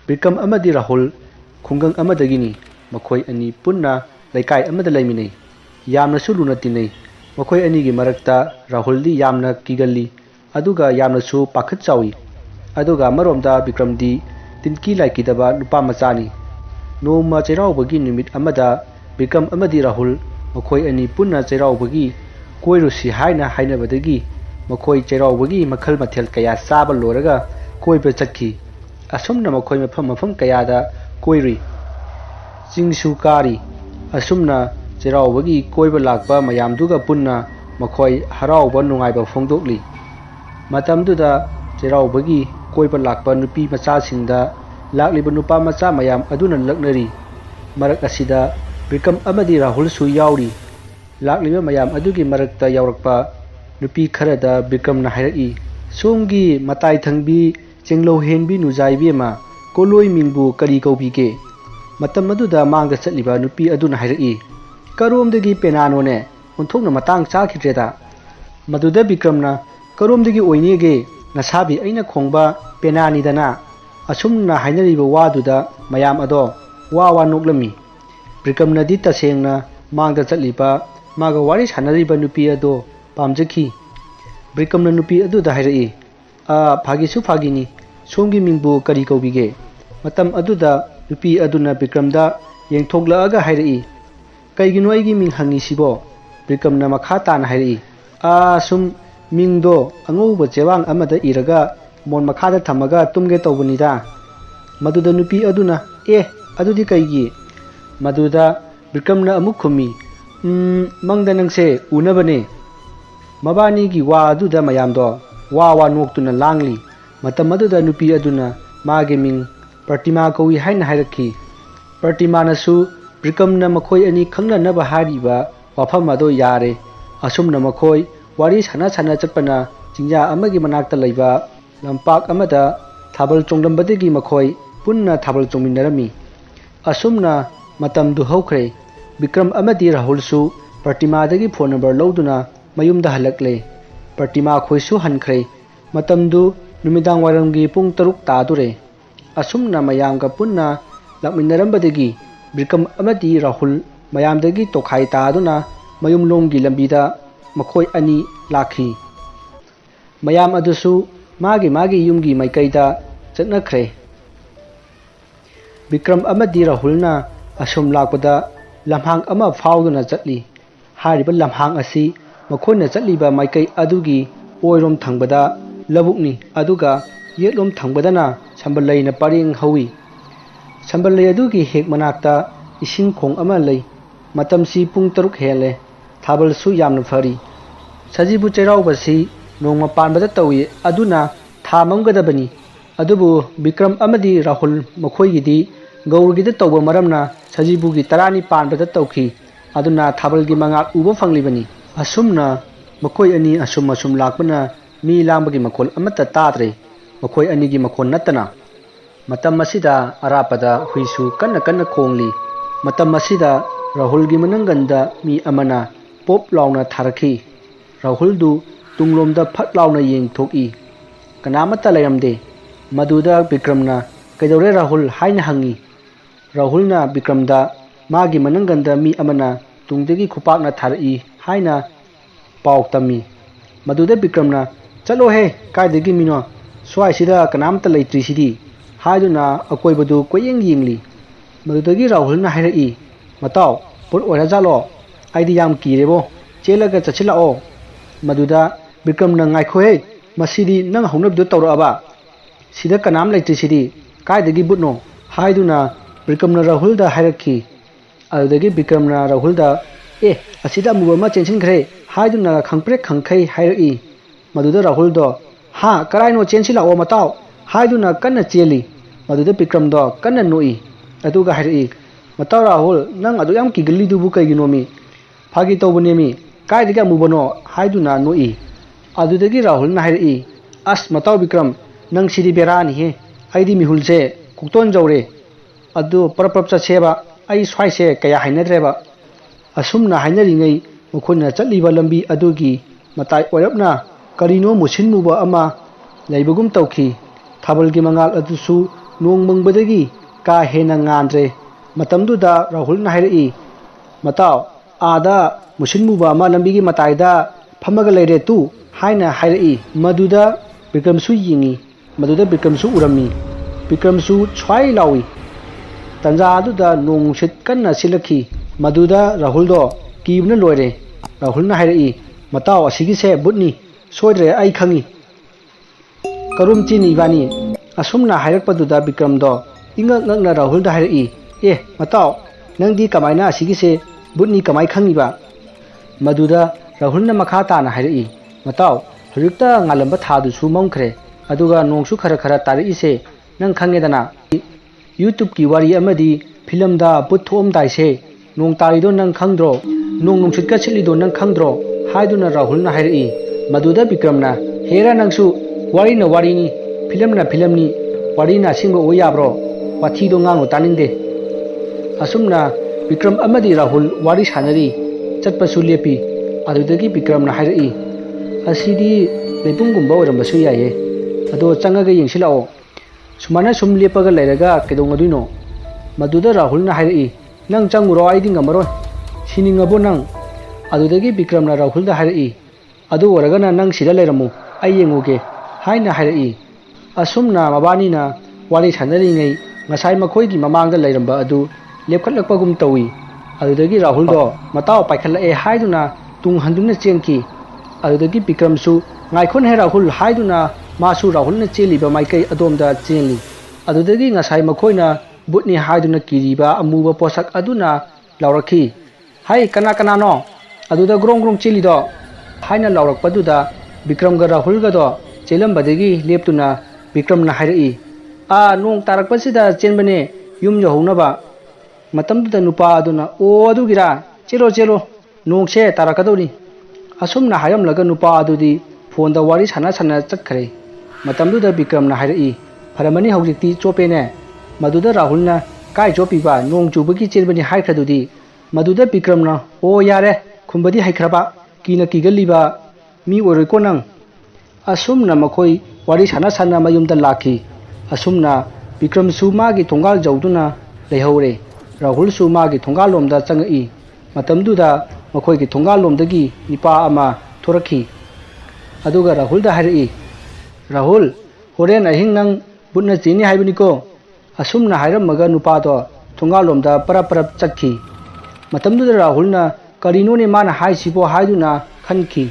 Bikram amadi Rahul khungang amadagini makhoi ani punna laikai amada laiminai yamna su luna tinai makhoi ani gi marakta Rahul di yamna kigali aduga yamna su pakhat chawi aduga maromda Bikram di tinki laiki daba nupa machani noma cherau bagi nimit amada Bikram amadi Rahul makhoi ani punna cherau bagi koirusi haina badagi makhoi cherau bagi makhal mathel kaya saba loraga koi pe chakki asumna makhoi mafam kaya da koiri chingsu kari asumna cherau bagi koiba lakpa mayamduga punna makhoi harau ba nungai ba phongdokli matamduda cherau bagi koiba lakpa nupi macha singda lakliba nupa macha mayam aduna laknari marak asida Bikram amadi Rahul su yauri lakliba mayam adugi marakta yaurakpa nupi kharada Bikram na hairaki somgi matai thangbi chenglo henbi nujaibi ma koloi mingbu kari kaubige matam maduda mangda chatliba nupi aduna hairaki karomdagi penano ne onthokna matang chakhidreda maduda Bikramna karomdagi oinege nasabi aina khongba penani dana asumna hainariba waduda mayam ado wa noklami Bikramna di tasengna mangda chatliba maga wari sanariba nupi ado pamjaki Bikramna nupi aduda hairaki phagisu phagini somgi mingbu kari kaubige matam aduda nupi aduna Bikramda yengthoklaaga hairaki kaigino aigi ming hangi sibo Bikramna makha tan hairaki sum mingdo angouba chewang amada iraga mon makhada thamaga tumge tawbanida maduda nupi aduna adudi kaigi maduda Bikramna amuk khumi mangda nangse unabane mabani gi wa aduda mayamdo wa noktuna langli matam aduda nupi aduna mage ming Pratima kawi haina hairaki Pratima nasu Bikramna makhoi ani khangna naba hariba wafam ado yare asumna makhoi wari sana chapana chingja amagi manakta laiba lampak amada thabal chonglambadagi makhoi punna thabal chongminarami asumna matam du haukhre Bikram amadi Rahul su Pratima dagi phone number loduna mayumda halakle Pratima khoi su hankhre matam du numidang waramgi pung 3 tadure asumna mayamga punna lakminarambadagi Bikram amadi Rahul mayamdagi tokhai taduna mayumlomgi lambida makhoi ani lakhi mayam adusu magi yumgi maikaida chatnakhre Bikram amadi Rahulna asum lakpada lamhang ama fauduna chatli hariba lamhang asi makhona chatliba maikai adugi oirom thangbada labukni aduga yetlom thangbadana sambalai na paring hawi sambalai adugi hek manakta ising khong ama lei matamsi pung 3 hele thabal su yamna fari sajibu cherau basi nongma panbada tawi aduna thamamgadabani adubu Bikram amadi Rahul makhoi gidi gaurgi da tawba maramna sajibu gi tarani panbada tawki aduna thabal gi mangak uba fanglibani asumna makhoi ani asum lakbana mi lambagi makhol amata tatre makhoi ani gi makhon natana matam masida arapada huisu kanna khongli matam masida Rahul gi mananganda mi amana pop launa tharaki Rahul du tunglomda phat launa yeng thoki kanamata layamde maduda Bikramna kaidore Rahul haina hangi Rahulna Bikramda magi mananganda mi amana tungdegi khupakna tharai haina pauk tami maduda Bikramna chalo he kaidegi mino swai sida kanamta leitri sidi haiduna akoibadu koyeng yingli madudagi Rahulna hairai mataw put ora jalo aidi yam kirebo chelaga chachilao maduda Bikramna ngaikho he masidi nang haunabdu tawraba sida kanam leitri sidi kaidegi butno haiduna Bikramna Rahulda hairaki adudagi Bikramna Rahulda asida mubama chensin khre haiduna khangprek khangkhai hairai maduda Rahuldo ha karaino chensilao mataw haiduna kanna cheli maduda Bikramdo kanna noi aduga hairai mataw Rahul nang adu yam kigali dubu kaiginomi phagi tawbunemi kaidega mubano haiduna noi adudagi Rahulna hairai as mataw Bikram nang sidi berani he aidi mihulse kokton jawre adu parapap chacheba ai swaise kaya hainadreba asumna hainaringai mukhona chatliba lambi adugi matai orapna karino musin muba ama laibagum tawki thabalgi mangal adusu nong mangbadagi ka hena ngandre matamduda Rahulna hairei matao ada musinmuba ma lambigi mataida phamaga leire tu haina hairei maduda Bikramsu yingi maduda Bikramsu urami Bikramsu chwai lawi tanja aduda nong sit kanna silakhi maduda Rahuldo kibna loire Rahulna hairei matao asigi se butni soidre ai khangi karum chini bani asumna hairappaduda Bikramdo ingak ngakna Rahulda hairei matao nangdi kamaina asigi se butni kamai khangiba maduda Rahulna makha tana hairei matao hurikta ngalamba thadu su mongkhre aduga nongsu khara khara tari se nang khangedana YouTube ki wari amadi film da puthom dai se nong tari do nang khangdro nong nong sitka chili do nang khangdro haiduna Rahulna hairei maduda Bikramna hera nangsu wari na wari ni film ni wari na singbo oyabro wathi do ngango taninde asumna Bikram amadi Rahul wari sanari chatpasu lepi adudagi Bikramna hairei asidi leipungumba orambasu yaye ado changaga yengsilao sumana sum lepaga leiraga kedongaduino maduda Rahulna hairei nang changuro aidi ngamaro siningabo nang adudagi Bikramna Rahulda hairei adu oragana nang sida leiramu ai yenguge haina hairei asumna mabani na wari sanari ngai ngasai makhoi gi mamangda leiramba adu lepkhatlakpagum tawi adudagi Rahuldo matao paikhala haiduna tung handuna chenki adudagi Bikramsu ngaikhon he Rahul haiduna masu Rahulna cheliba maikai adomda chenli adudagi ngasai makhoina butni haiduna kiriba amuba posak aduna laurakhi hai kana kana no aduda grong grong chelido haina laurakpaduda Bikramga Rahulga do chelambadagi leptuna Bikramna hairei nong tarakpasida chenbane yum yohnaba matamduda nupa aduna adugira chelo nongse tarakadoni asumna hayamlaga nupa adudi phonda wari sana chakkhare matamduda Bikramna hairei pharamani hojikti chopene maduda Rahulna kai chopiba nong chubagi chenbani haikhradudi maduda Bikramna yare khumbadi haikhraba kina kigaliba mi oroiko nang asumna makhoi wari sana mayumda lakhi asumna Bikramsu magi thongal jauduna leihore Rahulsu magi thongal lomda changai matamduda makhoi gi thongal lomdagi nipa ama thorakhi aduga Rahulda hairei Rahul horen ahing nang bunna chini haibuniko asumna hairamaga nupa do thongal lomda parap chakhi matamduda Rahulna karino ne mana haisibo haiduna khanki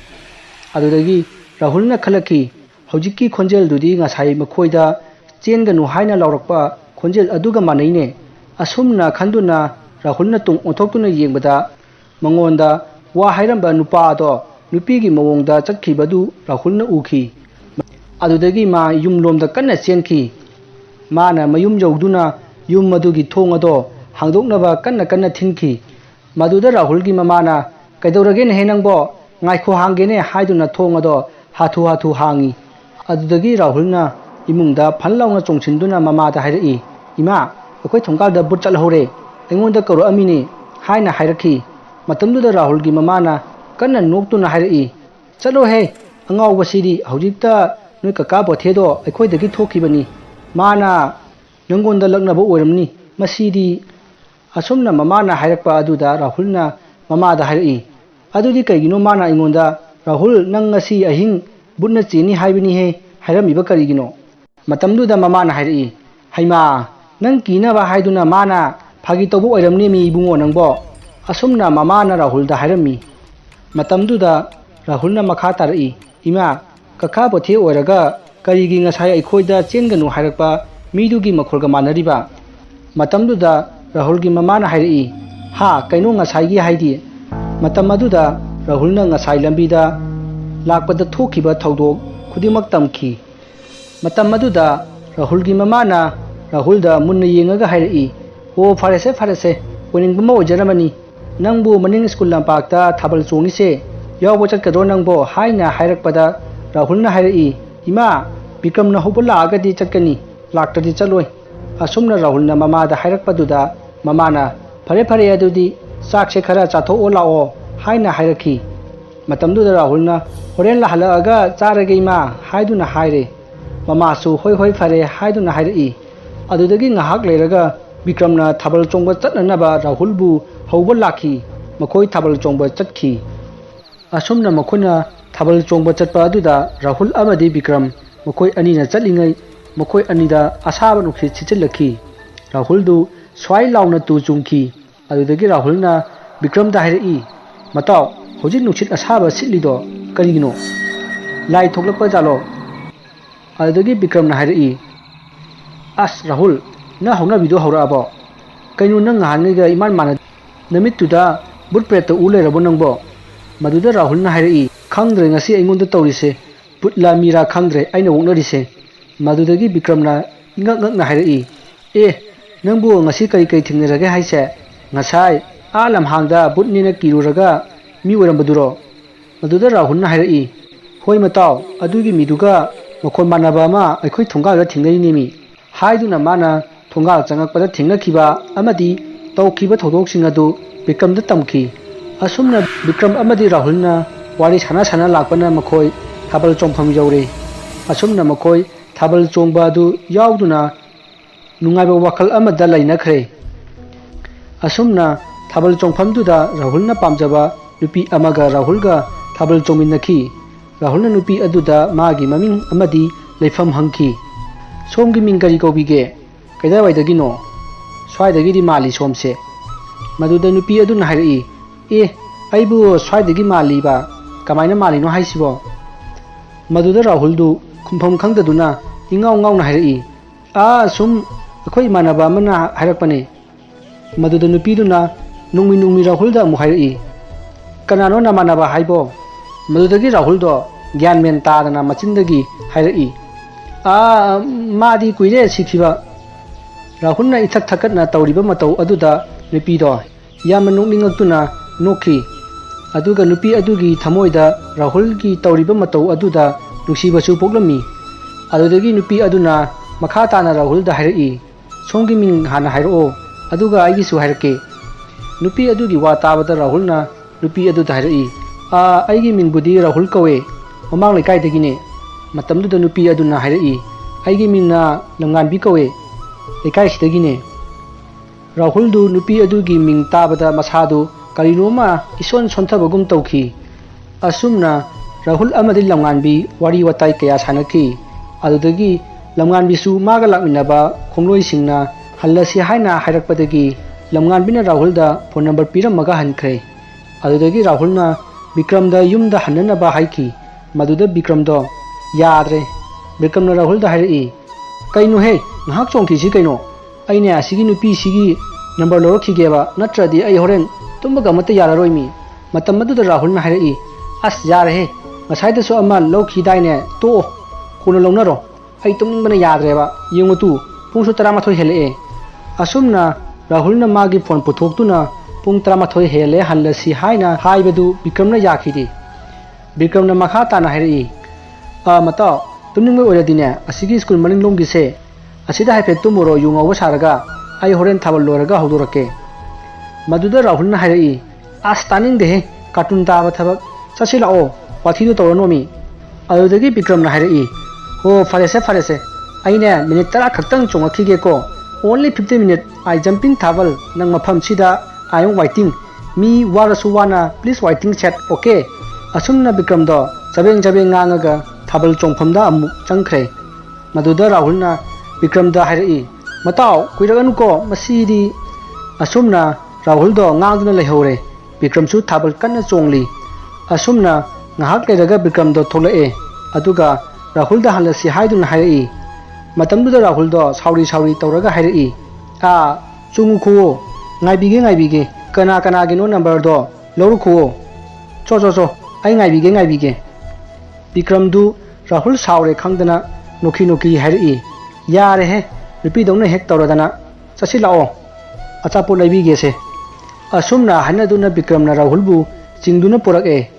adudagi Rahulna khalaki hojikki khonjel dudi ngasai makhoida chenganu haina laurakpa khonjel aduga manaine asumna khanduna Rahulna tung onthoktuna yengbada mangonda wa hairamba nupa do nupigi mawongda chakhibadu Rahulna ukhi adudagi ma yumlomda kanna chenki mana mayum jawduna yum madugi thongado hangdoknaba kanna thinki maduda Rahulgi mamana kaidoragene henangbo ngaikho hangene haiduna thongado hathu hangi adudagi Rahulna imungda phanlauna chongchinduna mamada hairei ima akoi thongkalda but chalhore engonda karo amini haina hairakhi matamduda Rahulgi mamana kanna noktuna hairei chalo he angau basidi hojikta noi kaka bothedo akoi dagi thokibani mana nangonda laknaba oiramni masidi asumna mamana hairakpa aduda Rahulna mamada hairei adudi kaigino mana ingonda Rahul nang ngasi ahing bunna chini haibini he hairamiba karigino matamduda mamana hairei haima nang kinaba haiduna mana phagi tobu oiramni mi ibungo nangbo asumna mamana Rahulda hairami matamduda Rahulna makha tarai ima kakha bothe oiraga karigi ngasai aikhoida chenganu hairakpa midugi makhorga manariba matamduda Rahulgi mamana hairei ha kaino ngasai haidi matam aduda Rahulna ngasai lambida lakpada thokiba thaudok khudimak tamki matam aduda Rahulgi mamana Rahulda munna yengaga hairei farese oningbama ojaramani nangbu maning school lampakta thabal chongni se yawbo chatkadro nangbo haina hairakpada Rahulna hairei ima Bikramna hobala agadi chatkani laktadi chaloi asumna Rahulna mamada hairakpaduda mamana fare adudi chakse khara chatho olao haina hairakhi matamduda Rahulna horen la halaga charage ima haiduna haire mamasu hoi fare haiduna hairei ꯑꯗꯨꯗꯒꯤ ꯉꯥꯏꯍꯥꯛ ꯂꯩꯔꯒ ꯕꯤꯀ꯭ꯔꯝꯅ ꯊꯥꯕꯜ ꯆꯣꯡꯕ ꯆꯠꯅꯅꯕ ꯔꯥꯍꯨꯜꯕꯨ ꯍꯧꯕ ꯂꯥꯛꯈꯤ꯫ ꯃꯈꯣꯏ ꯊꯥꯕꯜ ꯆꯣꯡꯕ ꯆꯠꯈꯤ꯫ ꯑꯁꯨꯝꯅ ꯃꯈꯣꯏꯅ ꯊꯥꯕꯜ ꯆꯣꯡꯕ ꯆꯠꯄ ꯑꯗꯨꯗ ꯔꯥꯍꯨꯜ ꯑꯃꯗꯤ ꯕꯤꯀ꯭ꯔꯝ ꯃꯈꯣꯏ ꯑꯅꯤꯅ ꯆꯠꯂꯤꯉꯩ ꯃꯈꯣꯏ ꯑꯅꯤꯗ ꯑꯁꯥꯕ ꯅꯨꯡꯁꯤꯠ ꯁꯤꯠꯆꯤꯜꯂꯛꯈꯤ꯫ ꯔꯥꯍꯨꯜꯗꯨ ꯁ꯭ꯋꯥꯏ ꯂꯥꯎꯅ ꯇꯨ ꯆꯨꯡꯈꯤ꯫ ꯑꯗꯨꯗꯒꯤ ꯔꯥꯍꯨꯜꯅ ꯕꯤꯀ꯭ꯔꯝꯗ ꯍꯥꯏꯔꯛꯏ, "ꯃꯇꯥꯎ, ꯍꯧꯖꯤꯛ ꯅꯨꯡꯁꯤꯠ ꯑꯁꯥꯕ ꯁꯤꯠꯂꯤꯗꯣ ꯀꯔꯤꯒꯤꯅꯣ? ꯂꯥꯏ ꯊꯣꯛꯂꯛꯄ ꯖꯥꯠꯂꯣ?" ꯑꯗꯨꯗꯒꯤ ꯕꯤꯀ꯭ꯔꯝꯅ ꯍꯥꯏꯔꯛꯏ, "ꯑꯁ ꯔꯥꯍꯨꯜ, ꯅꯪ ꯍꯧꯅꯕꯤꯗꯣ ꯍꯧꯔꯛꯑꯕꯣ? ꯀꯩꯅꯣ ꯅꯪ ꯉꯍꯥꯟꯉꯩꯒ ꯏꯃꯥꯟ ꯃꯥꯟꯅꯗꯦ? ꯅꯨꯃꯤꯠꯇꯨꯗ ꯕꯨꯠ ꯄ꯭ꯔꯦꯠꯇ ꯎ ꯂꯩꯔꯕꯣ ꯅꯪꯕꯣ?" ꯃꯗꯨꯗ ꯔꯥꯍꯨꯜꯅ ꯍꯥꯏꯔꯛꯏ, "ꯈꯪꯗ꯭ꯔꯦ ꯉꯁꯤ ꯑꯩꯉꯣꯟꯗ ꯇꯧꯔꯤꯁꯦ, ꯕꯨꯠꯂꯥ ꯃꯤꯔꯥ ꯈꯪꯗ꯭ꯔꯦ ꯑꯩꯅ ꯑꯣꯛꯅꯔꯤꯁꯦ." ꯃꯗꯨꯗꯒꯤ ꯕꯤꯀ꯭ꯔꯝꯅ ꯏꯉꯛ ꯉꯛꯅ ꯍꯥꯏꯔꯛꯏ, "ꯑꯦ, ꯅꯪꯕꯨ ꯉꯁꯤ ꯀꯔꯤ ꯊꯦꯡꯅꯔꯒꯦ ꯍꯥꯏꯁꯦ? ꯉꯁꯥꯏ ꯂꯝꯍꯥꯡꯗ ꯕꯨꯠꯅꯦꯅ ꯀꯤꯔꯨꯔꯒ ꯃꯤ ꯑꯣꯏꯔꯝꯕꯗꯨꯔꯣ?" ꯃꯗꯨꯗ ꯔꯥꯍꯨꯜꯅ ꯍꯥꯏꯔꯛꯏ, "ꯍꯣꯏ ꯃꯇꯥꯎ, ꯑꯗꯨꯒꯤ ꯃꯤꯗꯨꯒ ꯃꯈꯣꯟ ꯃꯥꯟꯅꯕ ꯑꯃ ꯑꯩꯈꯣꯏ ꯊꯣꯡꯒꯥꯜꯗ ꯊꯦꯡꯅꯔꯤꯅꯦꯃꯤ." ꯍꯥꯏꯗꯨꯅ ꯃꯥꯅ ꯊꯣꯡꯒꯥꯜ ꯆꯪꯉꯛꯄꯗ ꯊꯦꯡꯅꯈꯤꯕ ꯑꯃꯗꯤ ꯇꯧꯈꯤꯕ ꯊꯧꯗꯣꯛꯁꯤꯡ ꯑꯗꯨ ꯕꯤꯀ꯭ꯔꯝꯗ ꯇꯝꯈꯤ꯫ ꯑꯁꯨꯝꯅ ꯕꯤꯀ꯭ꯔꯝ ꯑꯃꯗꯤ ꯔꯥꯍꯨꯜꯅ ꯋꯥꯔꯤ ꯁꯥꯟꯅ ꯂꯥꯛꯄꯅ ꯃꯈꯣꯏ ꯊꯥꯕꯜ ꯆꯣꯡꯐꯝ ꯌꯧꯔꯦ꯫ ꯑꯁꯨꯝꯅ ꯃꯈꯣꯏ ꯊꯥꯕꯜ ꯆꯣꯡꯕ ꯑꯗꯨ ꯌꯥꯎꯗꯨꯅ ꯅꯨꯡꯉꯥꯏꯕ ꯋꯥꯈꯜ ꯑꯃꯗ ꯂꯩꯅꯈ꯭ꯔꯦ꯫ ꯑꯁꯨꯝꯅ ꯊꯥꯕꯜ ꯆꯣꯡꯐꯝꯗꯨꯗ ꯔꯥꯍꯨꯜꯅ ꯄꯥꯝꯖꯕ ꯅꯨꯄꯤ ꯑꯃꯒ ꯔꯥꯍꯨꯜꯒ ꯊꯥꯕꯜ ꯆꯣꯡꯃꯤꯟꯅꯈꯤ꯫ ꯔꯥꯍꯨꯜꯅ ꯅꯨꯄꯤ ꯑꯗꯨꯗ ꯃꯥꯒꯤ ꯃꯃꯤꯡ ꯑꯃꯗꯤ ꯂꯩꯐꯝ ꯍꯪꯈꯤ꯫ "ꯁꯣꯝꯒꯤ ꯃꯤꯡ ꯀꯔꯤ ꯀꯧꯕꯤꯒꯦ? ꯀꯗꯥꯏꯋꯥꯏꯗꯒꯤꯅꯣ? ꯁ꯭ꯋꯥꯏꯗꯒꯤꯗꯤ ꯃꯥꯜꯂꯤ ꯁꯣꯝꯁꯦ." ꯃꯗꯨꯗ ꯅꯨꯄꯤ ꯑꯗꯨꯅ ꯍꯥꯏꯔꯛꯏ, "ꯑꯦ, ꯑꯩꯕꯨ ꯁ꯭ꯋꯥꯏꯗꯒꯤ ꯃꯥꯜꯂꯤꯕ? ꯀꯃꯥꯏꯅ ꯃꯥꯜꯂꯤꯅꯣ ꯍꯥꯏꯁꯤꯕꯣ?" ꯃꯗꯨꯗ ꯔꯥꯍꯨꯜꯗꯨ ꯈꯨꯝꯐꯝ ꯈꯪꯗꯗꯨꯅ ꯏꯉꯥꯎ ꯉꯥꯎꯅ ꯍꯥꯏꯔꯛꯏ, "ꯁꯨꯝ ꯑꯩꯈꯣꯏ ꯏꯃꯥꯟꯅꯕ ꯑꯃꯅ ꯍꯥꯏꯔꯛꯄꯅꯦ." ꯃꯗꯨꯗ ꯅꯨꯄꯤꯗꯨꯅ ꯅꯣꯡꯃꯤ ꯔꯥꯍꯨꯜꯗ ꯑꯃꯨꯛ ꯍꯥꯏꯔꯛꯏ, "ꯀꯅꯥꯅꯣ ꯅꯃꯥꯟꯅꯕ ꯍꯥꯏꯕꯣ?" ꯃꯗꯨꯗꯒꯤ ꯔꯥꯍꯨꯜꯗꯣ ꯒ꯭ꯌꯥꯟ ꯃꯦꯟ ꯇꯥꯗꯅ ꯃꯆꯤꯟꯗꯒꯤ ꯍꯥꯏꯔꯛꯏ, "ꯃꯥꯗꯤ ꯀꯨꯏꯔꯦ ꯁꯤꯈꯤꯕ." ꯔꯥꯍꯨꯜꯅ ꯏꯊꯛ ꯊꯛꯀꯠꯅ ꯇꯧꯔꯤꯕ ꯃꯇꯧ ꯑꯗꯨꯗ ꯅꯨꯄꯤꯗꯣ ꯌꯥꯝꯅ ꯅꯣꯛꯅꯤꯡꯉꯛꯇꯨꯅ ꯅꯣꯛꯈꯤ꯫ ꯑꯗꯨꯒ ꯅꯨꯄꯤ ꯑꯗꯨꯒꯤ ꯊꯃꯣꯏꯗ ꯔꯥꯍꯨꯜꯒꯤ ꯇꯧꯔꯤꯕ ꯃꯇꯧ ꯑꯗꯨꯗ ꯅꯨꯡꯁꯤꯕꯁꯨ ꯄꯣꯛꯂꯝꯃꯤ꯫ ꯑꯗꯨꯗꯒꯤ ꯅꯨꯄꯤ ꯑꯗꯨꯅ ꯃꯈꯥ ꯇꯥꯅ ꯔꯥꯍꯨꯜꯗ ꯍꯥꯏꯔꯛꯏ, "ꯁꯣꯝꯒꯤ ꯃꯤꯡ ꯍꯥꯟꯅ ꯍꯥꯏꯔꯛꯑꯣ, ꯑꯗꯨꯒ ꯑꯩꯒꯤꯁꯨ ꯍꯥꯏꯔꯛꯀꯦ." ꯅꯨꯄꯤ ꯑꯗꯨꯒꯤ ꯋꯥ ꯇꯥꯕꯗ ꯔꯥꯍꯨꯜꯅ ꯅꯨꯄꯤ ꯑꯗꯨꯗ ꯍꯥꯏꯔꯛꯏ, "ꯑꯩꯒꯤ ꯃꯤꯡꯕꯨꯗꯤ ꯔꯥꯍꯨꯜ ꯀꯧꯋꯦ, ꯃꯃꯥꯡ ꯂꯩꯀꯥꯏꯗꯒꯤꯅꯦ." ꯃꯇꯝꯗꯨꯗ ꯅꯨꯄꯤ ꯑꯗꯨꯅ ꯍꯥꯏꯔꯛꯏ, "ꯑꯩꯒꯤ ꯃꯤꯡꯅ ꯂꯝꯉꯥꯟꯕꯤ ꯀꯧꯋꯦ, ꯂꯩꯀꯥꯏꯁꯤꯗꯒꯤꯅꯦ." ꯔꯥꯍꯨꯜꯗꯨ ꯅꯨꯄꯤ ꯑꯗꯨꯒꯤ ꯃꯤꯡ ꯇꯥꯕꯗ ꯃꯁꯥꯗꯨ ꯀꯔꯤꯅꯣꯃ ꯏꯁꯣꯟ ꯁꯣꯟꯊꯕꯒꯨꯝ ꯇꯧꯈꯤ꯫ ꯑꯁꯨꯝꯅ ꯔꯥꯍꯨꯜ ꯑꯃꯗꯤ ꯂꯝꯉꯥꯟꯕꯤ ꯋꯥꯔꯤ ꯋꯥꯇꯥꯏ ꯀꯌꯥ ꯁꯥꯟꯅꯈꯤ꯫ ꯑꯗꯨꯗꯒꯤ ꯂꯝꯉꯥꯟꯕꯤꯁꯨ ꯃꯥꯒ ꯂꯥꯛꯃꯤꯟꯅꯕ ꯈꯣꯡꯂꯣꯏꯁꯤꯡꯅ ꯍꯜꯂꯁꯤ ꯍꯥꯏꯅ ꯍꯥꯏꯔꯛꯄꯗꯒꯤ ꯂꯝꯉꯥꯟꯕꯤꯅ ꯔꯥꯍꯨꯜꯗ ꯐꯣꯟ ꯅꯝꯕꯔ ꯄꯤꯔꯝꯃꯒ ꯍꯟꯈ꯭ꯔꯦ꯫ ꯑꯗꯨꯗꯒꯤ ꯔꯥꯍꯨꯜꯅ ꯕꯤꯀ꯭ꯔꯝꯗ ꯌꯨꯝꯗ ꯍꯟꯅꯅꯕ ꯍꯥꯏꯈꯤ꯫ ꯃꯗꯨꯗ ꯕꯤꯀ꯭ꯔꯝꯗꯣ ꯌꯥꯗ꯭ꯔꯦ꯫ ꯕꯤꯀ꯭ꯔꯝꯅ ꯔꯥꯍꯨꯜꯗ ꯍꯥꯏꯔꯛꯏ, "ꯀꯩꯅꯣꯍꯦ, ꯉꯥꯏꯍꯥꯛ ꯆꯣꯡꯈꯤꯁꯤ ꯀꯩꯅꯣ? ꯑꯩꯅꯦ ꯑꯁꯤꯒꯤ ꯅꯨꯄꯤꯁꯤꯒꯤ ꯅꯝꯕꯔ ꯂꯧꯔꯛꯈꯤꯒꯦꯕ, ꯅꯠꯇ꯭ꯔꯗꯤ ꯑꯩ ꯍꯣꯔꯦꯟ ꯇꯨꯝꯕꯒ ꯑꯃꯠꯇ ꯌꯥꯔꯔꯣꯏꯃꯤ." ꯃꯇꯝ ꯑꯗꯨꯗ ꯔꯥꯍꯨꯜꯅ ꯍꯥꯏꯔꯛꯏ, "ꯑꯁ ꯌꯥꯔꯦꯍꯦ, ꯉꯁꯥꯏꯗꯁꯨ ꯑꯃ ꯂꯧꯈꯤꯗꯥꯏꯅꯦ, ꯇꯣꯛꯑꯣ, ꯀꯣꯟꯅ ꯂꯧꯅꯔꯣ, ꯑꯩ ꯇꯨꯝꯅꯤꯡꯕꯅ ꯌꯥꯗ꯭ꯔꯦꯕ, ꯌꯦꯡꯉꯨ ꯇꯨ, ꯄꯨꯡꯁꯨ 11 ꯍꯦꯜꯂꯛꯑꯦ." ꯑꯁꯨꯝꯅ ꯔꯥꯍꯨꯜꯅ ꯃꯥꯒꯤ ꯐꯣꯟ ꯄꯨꯊꯣꯛꯇꯨꯅ ꯄꯨꯡ 11 ꯍꯦꯜꯂꯦ ꯍꯜꯂꯁꯤ ꯍꯥꯏꯅ ꯍꯥꯏꯕꯗꯨ ꯕꯤꯀ꯭ꯔꯝꯅ ꯌꯥꯈꯤꯗꯦ꯫ ꯕꯤꯀ꯭ꯔꯝꯅ ꯃꯈꯥ ꯇꯥꯅ ꯍꯥꯏꯔꯛꯏ, "ꯃꯇꯥꯎ, ꯇꯨꯝꯅꯤꯡꯕ ꯑꯣꯏꯔꯗꯤꯅꯦ ꯑꯁꯤꯒꯤ ꯁ꯭ꯀꯨꯜ ꯃꯅꯤꯡꯂꯣꯝꯒꯤꯁꯦ ꯑꯁꯤꯗ ꯍꯥꯏꯐꯦꯠ ꯇꯨꯝꯃꯨꯔꯣ ꯌꯨ ꯉꯥꯎꯕ ꯁꯥꯔꯒ, ꯑꯩ ꯍꯣꯔꯦꯟ ꯊꯥꯕꯜ ꯂꯣꯏꯔꯒ ꯍꯧꯗꯣꯔꯛꯀꯦ." ꯃꯗꯨꯗ ꯔꯥꯍꯨꯜꯅ ꯍꯥꯏꯔꯛꯏ, "ꯑꯁ ꯇꯥꯅꯤꯡꯗꯦꯍꯦ, ꯀꯥꯔꯇꯨꯟ ꯇꯥꯕ ꯊꯕꯛ, ꯆꯠꯁꯤ ꯂꯥꯛꯑꯣ, ꯋꯥꯊꯤꯗꯨ ꯇꯧꯔꯅꯣꯃꯤ." ꯑꯗꯨꯗꯒꯤ ꯕꯤꯀ꯭ꯔꯝꯅ ꯍꯥꯏꯔꯛꯏ, "ꯍꯣ ꯐꯔꯦꯁꯦ, ꯑꯩꯅꯦ ꯃꯤꯅꯤꯠ 10 ꯈꯛꯇꯪ ꯆꯣꯡꯉꯛꯈꯤꯒꯦꯀꯣ, ꯑꯣꯟꯂꯤ 50 ꯃꯤꯅꯤꯠ, ꯑꯥꯏ ꯖꯝꯄꯤꯡ ꯊꯥꯕꯜ, ꯅꯪ ꯃꯐꯝꯁꯤꯗ ꯑꯥꯏ ꯑꯦꯝ ꯋꯥꯏꯇꯤꯡ, ꯃꯤ ꯋꯥꯔꯁꯨ ꯋꯥꯅ ꯄ꯭ꯂꯤꯖ ꯋꯥꯏꯇꯤꯡ ꯁꯦꯠ, ꯑꯣꯀꯦ?" ꯑꯁꯨꯝꯅ ꯕꯤꯀ꯭ꯔꯝꯗꯣ ꯆꯕꯦꯡ ꯉꯥꯡꯉꯒ ꯊꯥꯕꯜ ꯆꯣꯡꯐꯝꯗ ꯑꯃꯨꯛ ꯆꯪꯈ꯭ꯔꯦ꯫ ꯃꯗꯨꯗ ꯔꯥꯍꯨꯜꯅ ꯕꯤꯀ꯭ꯔꯝꯗ ꯍꯥꯏꯔꯛꯏ, "ꯃꯇꯥꯎ, ꯀꯨꯏꯔꯛꯑꯅꯨꯀꯣ ꯃꯁꯤꯗꯤ." ꯑꯁꯨꯝꯅ ꯔꯥꯍꯨꯜꯗꯣ ꯉꯥꯡꯗꯨꯅ ꯂꯩꯍꯧꯔꯦ꯫ ꯕꯤꯀ꯭ꯔꯝꯁꯨ ꯊꯥꯕꯜ ꯀꯟꯅ ꯆꯣꯡꯂꯤ꯫ ꯑꯁꯨꯝꯅ ꯉꯥꯏꯍꯥꯛ ꯂꯩꯔꯒ ꯕꯤꯀ꯭ꯔꯝꯗꯣ ꯊꯣꯛꯂꯛꯑꯦ, ꯑꯗꯨꯒ ꯔꯥꯍꯨꯜꯗ ꯍꯜꯂꯁꯤ ꯍꯥꯏꯗꯨꯅ ꯍꯥꯏꯔꯛꯏ꯫ ꯃꯇꯝꯗꯨꯗ ꯔꯥꯍꯨꯜꯗꯣ ꯁꯥꯎꯔꯤ ꯇꯧꯔꯒ ꯍꯥꯏꯔꯛꯏ, "ꯆꯣꯡꯉꯨꯈꯨꯋꯣ, ꯉꯥꯏꯕꯤꯒꯦ, ꯀꯅꯥꯒꯤꯅꯣ ꯅꯝꯕꯔꯗꯣ ꯂꯧꯔꯨꯈꯨꯋꯣ, ꯆꯣ, ꯑꯩ ꯉꯥꯏꯕꯤꯒꯦ." ꯕꯤꯀ꯭ꯔꯝꯗꯨ ꯔꯥꯍꯨꯜ ꯁꯥꯎꯔꯦ ꯈꯪꯗꯅ ꯅꯣꯛꯈꯤ ꯍꯥꯏꯔꯛꯏ, "ꯌꯥꯔꯦꯍꯦ, ꯅꯨꯄꯤꯗꯧꯅ ꯍꯦꯛ ꯇꯧꯔꯗꯅ, ꯆꯠꯁꯤ ꯂꯥꯛꯑꯣ, ꯑꯆꯥꯄꯣꯠ ꯂꯩꯕꯤꯒꯦꯁꯦ." ꯑꯁꯨꯝꯅ ꯍꯥꯏꯅꯗꯨꯅ ꯕꯤꯀ꯭ꯔꯝꯅ ꯔꯥꯍꯨꯜꯕꯨ ꯆꯤꯡꯗꯨꯅ ꯄꯨꯔꯛꯑꯦ꯫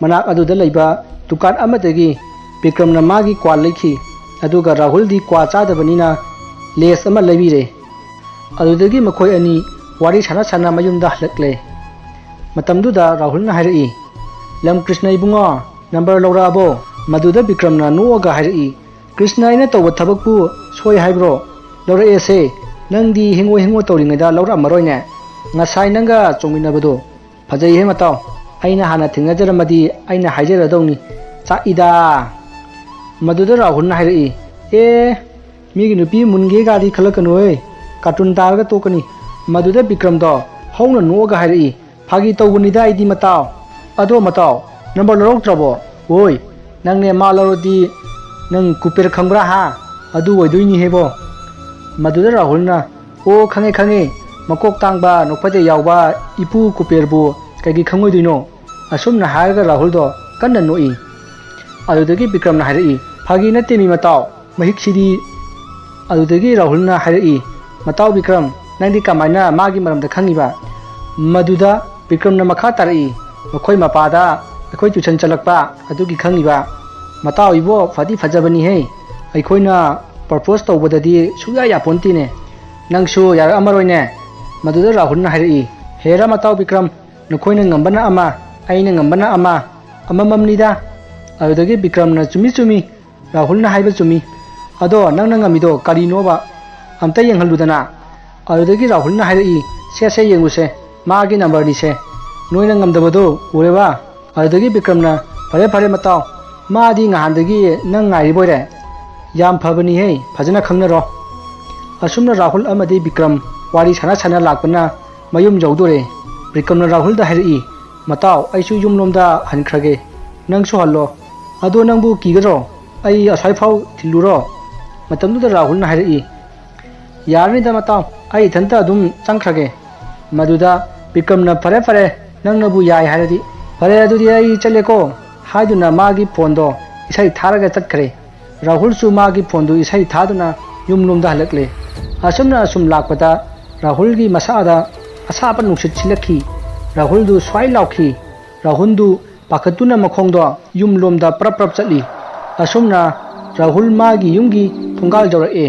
ꯃꯅꯥꯛ ꯑꯗꯨꯗ ꯂꯩꯕ ꯗꯨꯀꯥꯟ ꯑꯃꯗꯒꯤ ꯕꯤꯀ꯭ꯔꯝꯅ ꯃꯥꯒꯤ ꯀ꯭ꯋꯥ ꯂꯩꯈꯤ꯫ ꯑꯗꯨꯒ ꯔꯥꯍꯨꯜꯗꯤ ꯀ꯭ꯋꯥ ꯆꯥꯗꯕꯅꯤꯅ ꯂꯦꯁ ꯑꯃ ꯂꯩꯕꯤꯔꯦ꯫ ꯑꯗꯨꯗꯒꯤ ꯃꯈꯣꯏ ꯑꯅꯤ ꯋꯥꯔꯤ ꯁꯥꯟꯅ ꯃꯌꯨꯝꯗ ꯍꯜꯂꯛꯂꯦ꯫ ꯃꯇꯝꯗꯨꯗ ꯔꯥꯍꯨꯜꯅ ꯍꯥꯏꯔꯛꯏ, "ꯂꯝꯀ꯭ꯔꯤꯁꯅ ꯏꯕꯨꯡꯉꯣ, ꯅꯝꯕꯔ ꯂꯧꯔꯛꯑꯕꯣ?" ꯃꯗꯨꯗ ꯕꯤꯀ꯭ꯔꯝꯅ ꯅꯣꯛꯑꯒ ꯍꯥꯏꯔꯛꯏ, "ꯀ꯭ꯔꯤꯁꯅ ꯑꯩꯅ ꯇꯧꯕ ꯊꯕꯛꯄꯨ ꯁꯣꯏ ꯍꯥꯏꯕ꯭ꯔꯣ? ꯂꯧꯔꯛꯑꯦꯁꯦ ꯅꯪꯗꯤ ꯍꯤꯡꯉꯣ ꯇꯧꯔꯤꯉꯩꯗ ꯂꯧꯔꯛꯑꯝꯃꯔꯣꯏꯅꯦ ꯉꯁꯥꯏ ꯅꯪꯒ ꯆꯣꯡꯃꯤꯟꯅꯕꯗꯣ ꯐꯖꯩꯍꯦ ꯃꯇꯥꯎ ꯑꯩꯅ ꯍꯥꯟꯅ ꯊꯦꯡꯅꯖꯔꯝꯃꯗꯤ ꯑꯩꯅ ꯍꯥꯏꯖꯔꯗꯧꯅꯤ ꯆꯥꯛꯏꯗ ꯃꯗꯨꯗ ꯔꯥꯍꯨꯜꯅ ꯍꯥꯏꯔꯛꯏ ꯑꯦ ꯃꯤꯒꯤ ꯅꯨꯄꯤ ꯃꯨꯟꯒꯦꯒꯥꯗꯤ ꯈꯜꯂꯛꯀꯅꯨꯍꯦ ꯀꯥꯔꯇꯨꯟ ꯇꯥꯔꯒ ꯇꯣꯛꯀꯅꯤ ꯃꯗꯨꯗ ꯕꯤꯀ꯭ꯔꯝꯗꯣ ꯍꯧꯅ ꯅꯣꯛꯑꯒ ꯍꯥꯏꯔꯛꯏ ꯐꯥꯒꯤ ꯇꯧꯕꯅꯤꯗ ꯑꯩꯗꯤ ꯃꯇꯥꯎ ꯑꯗꯣ ꯃꯇꯥꯎ ꯅꯝꯕꯔ ꯂꯧꯔꯛꯇ꯭ꯔꯕꯣ ꯍꯣꯏ ꯅꯪꯅꯦ ꯃꯥ ꯂꯧꯔꯗꯤ ꯅꯪ ꯀꯨꯄꯦꯔ ꯈꯪꯕ꯭ꯔꯥ ꯍꯥ ꯑꯗꯨ ꯑꯣꯏꯗꯣꯏꯅꯤꯍꯦꯕꯣ ꯃꯗꯨꯗ ꯔꯥꯍꯨꯜꯅ ꯑꯣ ꯈꯪꯉꯦ ꯃꯀꯣꯛ ꯇꯥꯡꯕ ꯅꯣꯛꯐꯗꯦ ꯌꯥꯎꯕ ꯏꯄꯨ ꯀꯨꯄꯦꯔꯕꯨ ꯀꯩꯒꯤ ꯈꯪꯉꯣꯏꯗꯣꯏꯅꯣ ꯑꯁꯨꯝꯅ ꯍꯥꯏꯔꯒ ꯔꯥꯍꯨꯜꯗꯣ ꯀꯟꯅ ꯅꯣꯛꯏ ꯑꯗꯨꯗꯒꯤ ꯕꯤꯀ꯭ꯔꯝꯅ ꯍꯥꯏꯔꯛꯏ ꯐꯥꯒꯤ ꯅꯠꯇꯦ ꯃꯤ ꯃꯇꯥꯎ ꯃꯍꯤꯛꯁꯤꯗꯤ ꯑꯗꯨꯗꯒꯤ ꯔꯥꯍꯨꯜꯅ ꯍꯥꯏꯔꯛꯏ ꯃꯇꯥꯎ ꯕꯤꯀ꯭ꯔꯝ ꯅꯪꯗꯤ ꯀꯃꯥꯏꯅ ꯃꯥꯒꯤ ꯃꯔꯝꯗ ꯈꯪꯉꯤꯕ ꯃꯗꯨꯗ ꯕꯤꯀ꯭ꯔꯝꯅ ꯃꯈꯥ ꯇꯥꯔꯛꯏ ꯃꯈꯣꯏ ꯃꯄꯥꯗ ꯑꯩꯈꯣꯏ ꯇ꯭ꯌꯨꯁꯟ ꯆꯠꯂꯛꯄ ꯑꯗꯨꯒꯤ ꯈꯪꯉꯤꯕ ꯃꯇꯥꯎ ꯏꯕꯣ ꯐꯗꯤ ꯐꯖꯕꯅꯤꯍꯦ ꯑꯩꯈꯣꯏꯅ ꯄ꯭ꯔꯄꯣꯁ ꯇꯧꯕꯗꯗꯤ ꯁꯨꯡꯌꯥ ꯌꯥꯄꯣꯟꯇꯦꯅꯦ ꯅꯪꯁꯨ ꯌꯥꯔꯛꯑꯝꯃꯔꯣꯏꯅꯦ ꯃꯗꯨꯗ ꯔꯥꯍꯨꯜꯅ ꯍꯥꯏꯔꯛꯏ ꯍꯦꯔꯥ ꯃꯇꯥꯎ ꯕꯤꯀ꯭ꯔꯝ ꯅꯈꯣꯏꯅ ꯉꯝꯕꯅ ꯑꯃ ꯑꯩꯅ ꯉꯝꯕꯅ ꯑꯃꯃꯝꯅꯤꯗ ꯑꯗꯨꯗꯒꯤ ꯕꯤꯀ꯭ꯔꯝꯅ ꯆꯨꯝꯃꯤ ꯔꯥꯍꯨꯜꯅ ꯍꯥꯏꯕ ꯆꯨꯝꯃꯤ ꯑꯗꯣ ꯅꯪꯅ ꯉꯝꯃꯤꯗꯣ ꯀꯔꯤꯅꯣꯕ ꯑꯝꯇ ꯌꯦꯡꯍꯜꯂꯨꯗꯅ ꯑꯗꯨꯗꯒꯤ ꯔꯥꯍꯨꯜꯅ ꯍꯥꯏꯔꯛꯏ ꯁꯦ ꯌꯦꯡꯉꯨꯁꯦ ꯃꯥꯒꯤ ꯅꯝꯕꯔꯅꯤꯁꯦ ꯅꯣꯏꯅ ꯉꯝꯗꯕꯗꯣ ꯎꯔꯦꯕ ꯑꯗꯨꯗꯒꯤ ꯕꯤꯀ꯭ꯔꯝꯅ ꯐꯔꯦ ꯃꯇꯥꯎ ꯃꯥꯗꯤ ꯉꯍꯥꯟꯗꯒꯤ ꯅꯪ ꯉꯥꯏꯔꯤꯕꯣꯏꯔꯦ ꯌꯥꯝ ꯐꯕꯅꯤꯍꯦ ꯐꯖꯅ ꯈꯪꯅꯔꯣ ꯑꯁꯨꯝꯅ ꯔꯥꯍꯨꯜ ꯑꯃꯗꯤ ꯕꯤꯀ꯭ꯔꯝ ꯋꯥꯔꯤ ꯁꯥꯟꯅ ꯂꯥꯛꯄꯅ ꯃꯌꯨꯝ ꯌꯧꯗꯣꯔꯦ ꯕꯤꯀ꯭ꯔꯝꯅ ꯔꯥꯍꯨꯜꯗ ꯍꯥꯏꯔꯛꯏ ꯃꯇꯥꯎ ꯑꯩꯁꯨ ꯌꯨꯝꯂꯣꯝꯗ ꯍꯟꯈ꯭ꯔꯒꯦ ꯅꯪꯁꯨ ꯍꯜꯂꯣ ꯑꯗꯣ ꯅꯪꯕꯨ ꯀꯤꯒꯗ꯭ꯔꯣ ꯑꯩ ꯑꯁ꯭ꯋꯥꯏꯐꯥꯎ ꯊꯤꯜꯂꯨꯔꯣ ꯃꯇꯝꯗꯨꯗ ꯔꯥꯍꯨꯜꯅ ꯍꯥꯏꯔꯛꯏ ꯌꯥꯔꯅꯤꯗ ꯃꯇꯥꯎ ꯑꯩ ꯏꯊꯟꯇ ꯑꯗꯨꯝ ꯆꯪꯈ꯭ꯔꯒꯦ ꯃꯗꯨꯗ ꯕꯤꯀ꯭ꯔꯝꯅ ꯐꯔꯦ ꯅꯪꯅꯕꯨ ꯌꯥꯏ ꯍꯥꯏꯔꯗꯤ ꯐꯔꯦ ꯑꯗꯨꯗꯤ ꯑꯩ ꯆꯠꯂꯦꯀꯣ ꯍꯥꯏꯗꯨꯅ ꯃꯥꯒꯤ ꯐꯣꯟꯗꯣ ꯏꯁꯩ ꯊꯥꯔꯒ ꯆꯠꯈ꯭ꯔꯦ ꯔꯥꯍꯨꯜꯁꯨ ꯃꯥꯒꯤ ꯐꯣꯟꯗꯨ ꯏꯁꯩ ꯊꯥꯗꯨꯅ ꯌꯨꯝꯂꯣꯝꯗ ꯍꯜꯂꯛꯂꯦ ꯑꯁꯨꯝ ꯂꯥꯛꯄꯗ ꯔꯥꯍꯨꯜꯒꯤ ꯃꯁꯥꯗ ꯑꯁꯥꯕ ꯅꯨꯡꯁꯤꯠ ꯁꯤꯜꯂꯛꯈꯤ ꯔꯥꯍꯨꯜꯗꯨ ꯁ꯭ꯋꯥꯏ ꯂꯥꯎꯈꯤ ꯔꯥꯍꯨꯜꯗꯨ ꯄꯥꯈꯠꯇꯨꯅ ꯃꯈꯣꯡꯗꯣ ꯌꯨꯝꯂꯣꯝꯗ ꯄ꯭ꯔꯞ ꯆꯠꯂꯤ ꯑꯁꯨꯝꯅ ꯔꯥꯍꯨꯜ ꯃꯥꯒꯤ ꯌꯨꯝꯒꯤ ꯊꯣꯡꯒꯥꯜ ꯌꯧꯔꯛꯑꯦ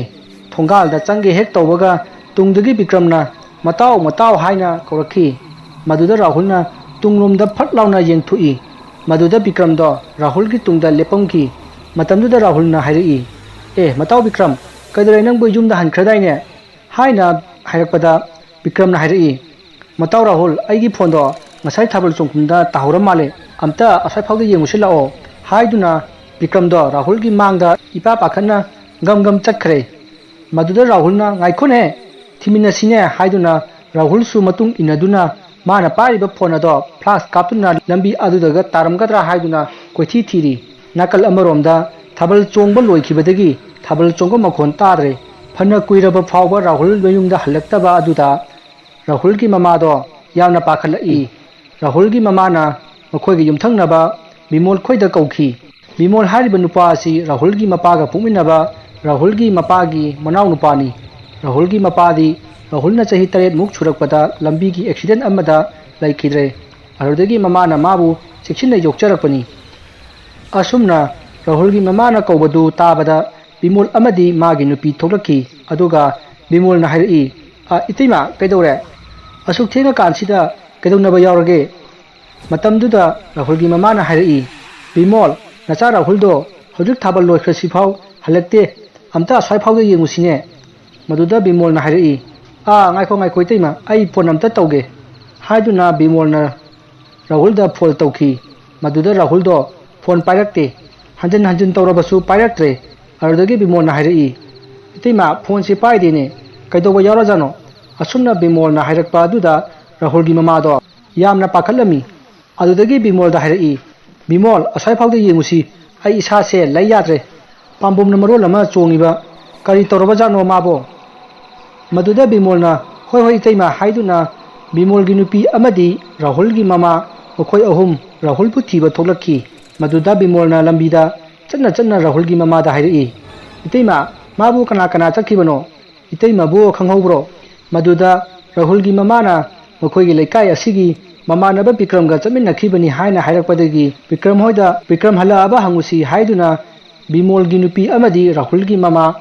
ꯊꯣꯡꯒꯥꯜꯗ ꯆꯪꯒꯦ ꯍꯦꯛ ꯇꯧꯕꯒ ꯇꯨꯡꯗꯒꯤ ꯕꯤꯀ꯭ꯔꯝꯅ ꯃꯇꯥꯎ ꯍꯥꯏꯅ ꯀꯧꯔꯛꯈꯤ ꯃꯗꯨꯗ ꯔꯥꯍꯨꯜꯅ ꯇꯨꯡꯂꯣꯝꯗ ꯐꯠ ꯂꯥꯎꯅ ꯌꯦꯡꯊꯣꯛꯏ ꯃꯗꯨꯗ ꯕꯤꯀ꯭ꯔꯝꯗꯣ ꯔꯥꯍꯨꯜꯒꯤ ꯇꯨꯡꯗ ꯂꯦꯞꯄꯝꯈꯤ ꯃꯇꯝꯗꯨꯗ ꯔꯥꯍꯨꯜꯅ ꯍꯥꯏꯔꯛꯏ ꯃꯇꯥꯎ ꯕꯤꯀ꯭ꯔꯝ ꯀꯩꯗꯧꯔꯦ ꯅꯪꯕꯨ ꯌꯨꯝꯗ ꯍꯟꯈ꯭ꯔꯗꯥꯏꯅꯦ ꯍꯥꯏꯅ ꯍꯥꯏꯔꯛꯄꯗ ꯕꯤꯀ꯭ꯔꯝꯅ ꯍꯥꯏꯔꯛꯏ ꯃꯇꯥꯎ ꯔꯥꯍꯨꯜ ꯑꯩꯒꯤ ꯐꯣꯟꯗꯣ ꯉꯁꯥꯏ ꯊꯥꯕꯜ ꯆꯣꯡꯐꯝꯗ ꯇꯥꯍꯧꯔ ꯃꯥꯜꯂꯦ ꯑꯝꯇ ꯑꯁ꯭ꯋꯥꯏꯐꯥꯎꯗ ꯌꯦꯡꯉꯨꯁꯤ ꯂꯥꯛꯑꯣ ꯍꯥꯏꯗꯨꯅ ꯕꯤꯀ꯭ꯔꯝꯗꯣ ꯔꯥꯍꯨꯜꯒꯤ ꯃꯥꯡꯗ ꯏꯄꯥ ꯄꯥꯈꯠꯅ ꯒꯝ ꯆꯠꯈ꯭ꯔꯦ ꯃꯗꯨꯗ ꯔꯥꯍꯨꯜꯅ ꯉꯥꯏꯈꯣꯅꯦ ꯊꯤꯃꯤꯟꯅꯁꯤꯅꯦ ꯍꯥꯏꯗꯨꯅ ꯔꯥꯍꯨꯜꯁꯨ ꯃꯇꯨꯡ ꯏꯟꯅꯗꯨꯅ ꯃꯥꯅ ꯄꯥꯏꯔꯤꯕ ꯐꯣꯟ ꯑꯗꯣ ꯐ꯭ꯂꯥꯁ ꯀꯥꯞꯇꯨꯅ ꯂꯝꯕꯤ ꯑꯗꯨꯗꯒ ꯇꯥꯔꯝꯒꯗ꯭ꯔꯥ ꯍꯥꯏꯗꯨꯅ ꯀꯣꯏꯊꯤ ꯊꯤꯔꯤ ꯅꯥꯀꯜ ꯑꯃꯔꯣꯝꯗ ꯊꯥꯕꯜ ꯆꯣꯡꯕ ꯂꯣꯏꯈꯤꯕꯗꯒꯤ ꯊꯥꯕꯜ ꯆꯣꯡꯕ ꯃꯈꯣꯟ ꯇꯥꯗ꯭ꯔꯦ ꯐꯅ ꯀꯨꯏꯔꯕ ꯐꯥꯎꯕ ꯔꯥꯍꯨꯜ ꯃꯌꯨꯝꯗ ꯍꯜꯂꯛꯇꯕ ꯑꯗꯨꯗ ꯔꯥꯍꯨꯜꯒꯤ ꯃꯃꯥꯗꯣ ꯌꯥꯝꯅ ꯄꯥꯈꯠꯂꯛꯏ ꯔꯥꯍꯨꯜꯒꯤ ꯃꯃꯥꯅ ꯃꯈꯣꯏꯒꯤ ꯌꯨꯝꯊꯪꯅꯕ ꯕꯤꯃꯣꯜ ꯈꯣꯏꯗ ꯀꯧꯈꯤ ꯕꯤꯃꯣꯜ ꯍꯥꯏꯔꯤꯕ ꯅꯨꯄꯥ ꯑꯁꯤ ꯔꯥꯍꯨꯜꯒꯤ ꯃꯄꯥꯒ ꯄꯣꯛꯃꯤꯟꯅꯕ ꯔꯥꯍꯨꯜꯒꯤ ꯃꯄꯥꯒꯤ ꯃꯅꯥꯎ ꯅꯨꯄꯥꯅꯤ ꯔꯥꯍꯨꯜꯒꯤ ꯃꯄꯥꯗꯤ ꯔꯥꯍꯨꯜꯅ ꯆꯍꯤ 8 ꯁꯨꯔꯛꯄꯗ ꯂꯝꯕꯤꯒꯤ ꯑꯦꯛꯁꯤꯗꯦꯟ ꯑꯃꯗ ꯂꯩꯈꯤꯗ꯭ꯔꯦ ꯑꯗꯨꯗꯒꯤ ꯃꯃꯥꯅ ꯃꯥꯕꯨ ꯆꯦꯛꯁꯤꯟꯅ ꯌꯣꯛꯆꯔꯛꯄꯅꯤ ꯑꯁꯨꯝꯅ ꯔꯥꯍꯨꯜꯒꯤ ꯃꯃꯥꯅ ꯀꯧꯕꯗꯨ ꯇꯥꯕꯗ ꯕꯤꯃꯣꯜ ꯑꯃꯗꯤ ꯃꯥꯒꯤ ꯅꯨꯄꯤ ꯊꯣꯛꯂꯛꯈꯤ ꯑꯗꯨꯒ ꯕꯤꯃꯣꯜꯅ ꯍꯥꯏꯔꯛꯏ ꯏꯇꯩꯃ ꯀꯩꯗꯧꯔꯦ ꯑꯁꯨꯛ ꯊꯦꯡꯉꯀꯥꯟꯁꯤꯗ ꯀꯩꯗꯧꯅꯕ ꯌꯥꯎꯔꯒꯦ ꯃꯇꯝꯗꯨꯗ ꯔꯥꯍꯨꯜꯒꯤ ꯃꯃꯥꯅ ꯍꯥꯏꯔꯛꯏ ꯕꯤꯃꯣꯜ ꯅꯆꯥ ꯔꯥꯍꯨꯜꯗꯣ ꯍꯧꯖꯤꯛ ꯊꯥꯕꯜ ꯂꯣꯏꯈ꯭ꯔꯁꯤꯐꯥꯎ ꯍꯜꯂꯛꯇꯦ ꯑꯝꯇ ꯑꯁ꯭ꯋꯥꯏꯐꯥꯎꯗ ꯌꯦꯡꯉꯨꯁꯤꯅꯦ ꯃꯗꯨꯗ ꯕꯤꯃꯣꯜꯅ ꯍꯥꯏꯔꯛꯏ ꯉꯥꯏꯈꯣ ꯏꯇꯩꯃ ꯑꯩ ꯐꯣꯟ ꯑꯝꯇ ꯇꯧꯒꯦ ꯍꯥꯏꯗꯨꯅ ꯕꯤꯃꯣꯜꯅ ꯔꯥꯍꯨꯜꯗ ꯐꯣꯟ ꯇꯧꯈꯤ ꯃꯗꯨꯗ ꯔꯥꯍꯨꯜꯗꯣ ꯐꯣꯟ ꯄꯥꯏꯔꯛꯇꯦ ꯍꯟꯖꯤꯟ ꯇꯧꯔꯕꯁꯨ ꯄꯥꯏꯔꯛꯇ꯭ꯔꯦ ꯑꯗꯨꯗꯒꯤ ꯕꯤꯃꯣꯜꯅ ꯍꯥꯏꯔꯛꯏ ꯏꯇꯩꯃ ꯐꯣꯟꯁꯤ ꯄꯥꯏꯗꯦꯅꯦ ꯀꯩꯗꯧꯕ ꯌꯥꯎꯔꯖꯥꯅꯣ ꯑꯁꯨꯝꯅ ꯕꯤꯃꯣꯜꯅ ꯍꯥꯏꯔꯛꯄ ꯑꯗꯨꯗ ꯔꯥꯍꯨꯜꯒꯤ ꯃꯃꯥꯗꯣ ꯌꯥꯝꯅ ꯄꯥꯈꯠꯂꯝꯃꯤ ꯑꯗꯨꯗꯒꯤ ꯕꯤꯃꯣꯜꯗ ꯍꯥꯏꯔꯛꯏ ꯕꯤꯃꯣꯜ ꯑꯁ꯭ꯋꯥꯏꯐꯥꯎꯗ ꯌꯦꯡꯉꯨꯁꯤ ꯑꯩ ꯏꯁꯥꯁꯦ ꯂꯩ ꯌꯥꯗ꯭ꯔꯦ ꯄꯥꯝꯕꯣꯝꯅ ꯃꯔꯣꯜ ꯑꯃ ꯆꯣꯡꯉꯤꯕ ꯀꯔꯤ ꯇꯧꯔꯕꯖꯥꯠꯅꯣ ꯃꯥꯕꯣ ꯃꯗꯨꯗ ꯕꯤꯃꯣꯜꯅ ꯍꯣꯏ ꯏꯇꯩꯃ ꯍꯥꯏꯗꯨꯅ ꯕꯤꯃꯣꯜꯒꯤ ꯅꯨꯄꯤ ꯑꯃꯗꯤ ꯔꯥꯍꯨꯜꯒꯤ ꯃꯃꯥ ꯃꯈꯣꯏ ꯑꯍꯨꯝ ꯔꯥꯍꯨꯜꯕꯨ ꯊꯤꯕ ꯊꯣꯛꯂꯛꯈꯤ ꯃꯗꯨꯗ ꯕꯤꯃꯣꯜꯅ ꯂꯝꯕꯤꯗ ꯆꯠꯅ ꯔꯥꯍꯨꯜꯒꯤ ꯃꯃꯥꯗ ꯍꯥꯏꯔꯛꯏ ꯏꯇꯩꯃ ꯃꯥꯕꯨ ꯀꯅꯥ ꯆꯠꯈꯤꯕꯅꯣ ꯏꯇꯩꯃꯕꯨ ꯈꯪꯍꯧꯕ꯭ꯔꯣ ꯃꯗꯨꯗ ꯔꯥꯍꯨꯜꯒꯤ ꯃꯃꯥꯅ ꯃꯈꯣꯏꯒꯤ ꯂꯩꯀꯥꯏ ꯑꯁꯤꯒꯤ ꯃꯃꯥꯟꯅꯕ ꯕꯤꯀ꯭ꯔꯝꯒ ꯆꯠꯃꯤꯟꯅꯈꯤꯕꯅꯤ ꯍꯥꯏꯅ ꯍꯥꯏꯔꯛꯄꯗꯒꯤ ꯕꯤꯀ꯭ꯔꯝ ꯍꯜꯂꯛꯑꯕ ꯍꯪꯉꯨꯁꯤ ꯍꯥꯏꯗꯨꯅ ꯕꯤꯃꯣꯜꯒꯤ ꯅꯨꯄꯤ ꯑꯃꯗꯤ ꯔꯥꯍꯨꯜꯒꯤ ꯃꯃꯥ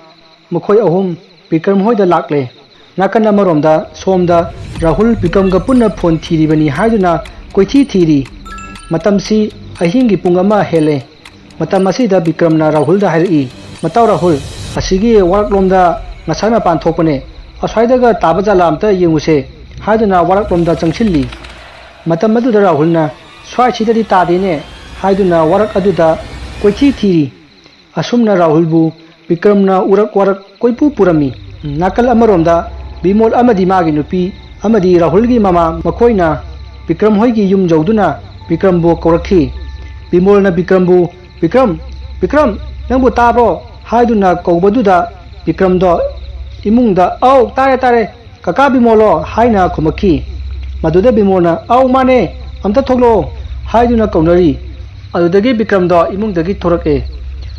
ꯃꯈꯣꯏ ꯑꯍꯨꯝ ꯕꯤꯀ꯭ꯔꯝ ꯍꯣꯏꯗ ꯂꯥꯛꯂꯦ ꯅꯥꯀꯟ ꯑꯃꯔꯣꯝꯗ ꯁꯣꯝꯗ ꯔꯥꯍꯨꯜ ꯕꯤꯀ꯭ꯔꯝꯒ ꯄꯨꯟꯅ ꯐꯣꯟ ꯊꯤꯔꯤꯕꯅꯤ ꯍꯥꯏꯗꯨꯅ ꯀꯣꯏꯊꯤ ꯊꯤꯔꯤ ꯃꯇꯝꯁꯤ ꯑꯍꯤꯡꯒꯤ ꯄꯨꯡ 1 ꯍꯦꯜꯂꯦ ꯃꯇꯝ ꯑꯁꯤꯗ ꯕꯤꯀ꯭ꯔꯝꯅ ꯔꯥꯍꯨꯜꯗ ꯍꯥꯏꯔꯛꯏ ꯃꯇꯥꯎ ꯔꯥꯍꯨꯜ ꯑꯁꯤꯒꯤ ꯋꯥꯔꯛꯂꯣꯝꯗ ngasai mapan thokpane aswaidaga taba jala amta yenguse haiduna warak lomda changsilli matam aduda Rahulna swai chidadi tadene haiduna warak aduda koithi thiri asumna Rahulbu Bikramna urak warak koipu purami nakal amaromda Bimol amadi magi nupi amadi Rahulgi mama makoina Bikram hoigi yum jawduna Bikrambu kaurakhi Bimolna Bikrambu Bikram nangbu tabro haiduna kaubaduda Bikramdo imungda au tare kaka Bimolo haina khumaki maduda Bimolna au mane amta thoklo haiduna kaunari adudagi Bikramdo imungdagi thorake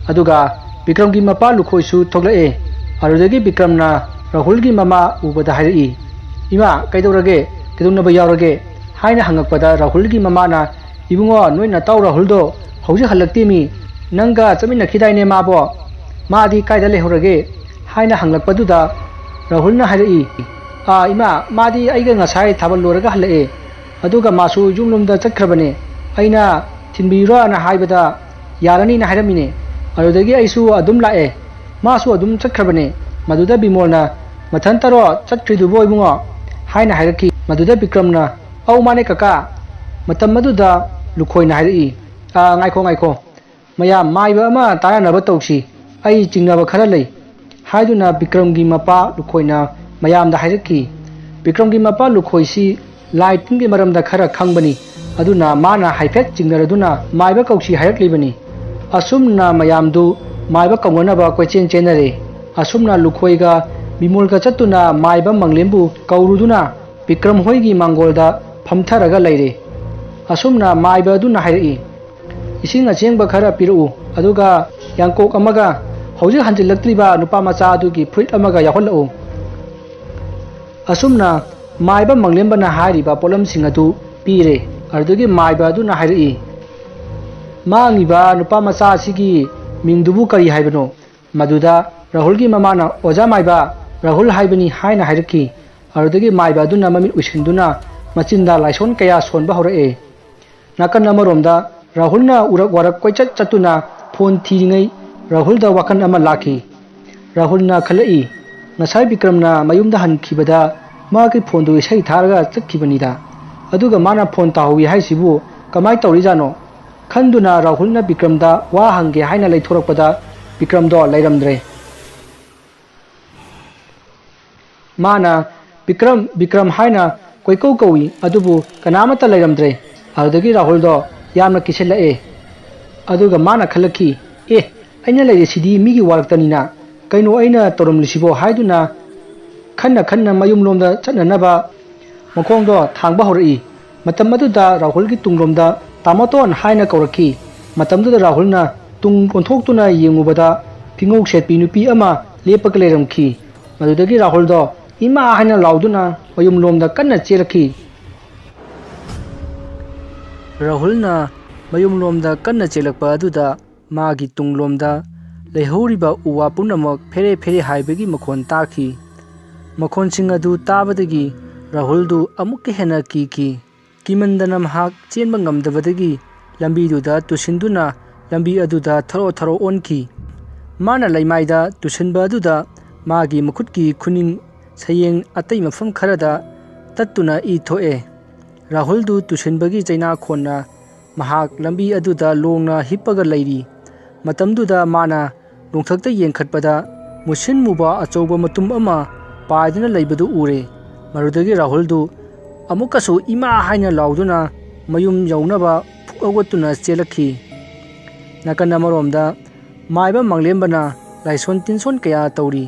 aduga Bikramgi mapa lukhoisu thoklae adudagi Bikramna Rahulgi mama ubada hairi ima kaidorage kidunna bayarage haina hangakpada Rahulgi mamana ibungo noina taw Rahuldo hauji halakti mi nanga chamina khidaine mabo maadi kaida lehorage haina hanglakpaduda Rahulna hairi ima maadi aiga ngasai thabal loraga halae aduga masu jumlumda chakhrabane aina thinbira na haibada yarani na hairamine adudagi aisu adum lae masu adum chakhrabane maduda Bimolna mathantaro chakridubo ibungo haina hairaki maduda Bikramna au mane kaka matam maduda lukhoina hairi ngaiko maya maiba ama taranaba tawsi ai jingnaba khara lei haiduna Bikramgi mapa lukhoina mayamda hairaki Bikramgi mapa lukhoisi lighting maramda khara khangbani aduna mana haifet jingnaraduna maiba kausi hairaklibani asumna mayamdu maiba kawnganaba koichen chenare asumna lukhoiga Bimolga chatuna maiba manglembu kauruduna Bikram hoigi mangolda phamtharaga leire asumna maiba aduna hairi ising achengba khara piru aduga yangkok amaga hauji hanjilaktriba nupa macha adugi fruit amaga yahollau asumna maiba manglembana hairiba polam singatu pire adugi maiba aduna hairi mangiba nupa macha sigi mingdubu kari haibano maduda Rahulgi mamana oja maiba Rahul haibani haina hairaki adudagi maiba aduna mamit uishinduna machinda laison kaya sonba horae nakan amaromda Rahulna urak warak koichat chatuna phone thiringai Rahulda wakan ama laki Rahulna khalai ngasai Bikramna mayumda hankhibada magi phone du isai tharaga chakhibanida aduga mana phone tahui haisibu kamai tawrijano khanduna Rahulna Bikramda wa hange haina leithorakpada Bikramdo leiramdre mana Bikram haina koikau kawi adubu kanamata leiramdre adudagi Rahuldo yamna kiselae aduga mana khalaki aina leire sidi migi waraktanina kaino aina torumlisibo haiduna khanna mayumlomda chatnanaba makongdo thangba horai matam aduda Rahulgi tunglomda tamaton haina kauraki matamduda Rahulna tung konthokutuna yengubada pingok setpi nupi ama lepaka leiramki madudagi Rahuldo ima haina lauduna mayumlomda kanna cheraki Rahulna mayumlomda kanna chelakpa aduda magi tunglomda leihoriba uwa punamak fere haibagi makhon taki makhon sing adu tabadagi Rahuldu amuk hena ki kimandana mahak chenba ngamdabadagi lambi duda tusinduna lambi aduda tharo onki mana laimaida tusinba aduda magi makhutki khuning sayeng atai mafam kharada tattuna I thoe Rahuldu tusinbagi chaina khonna mahak lambi aduda longna hippaga leiri matamduda mana longthakta yengkhatpada musin muba achouba matum ama paiduna leibadu ure marudagi Rahuldu amukasu ima haina lauduna mayum yaunaba phukawatuna chelakhi nakana maromda maiba manglembana laison tinson kaya tauri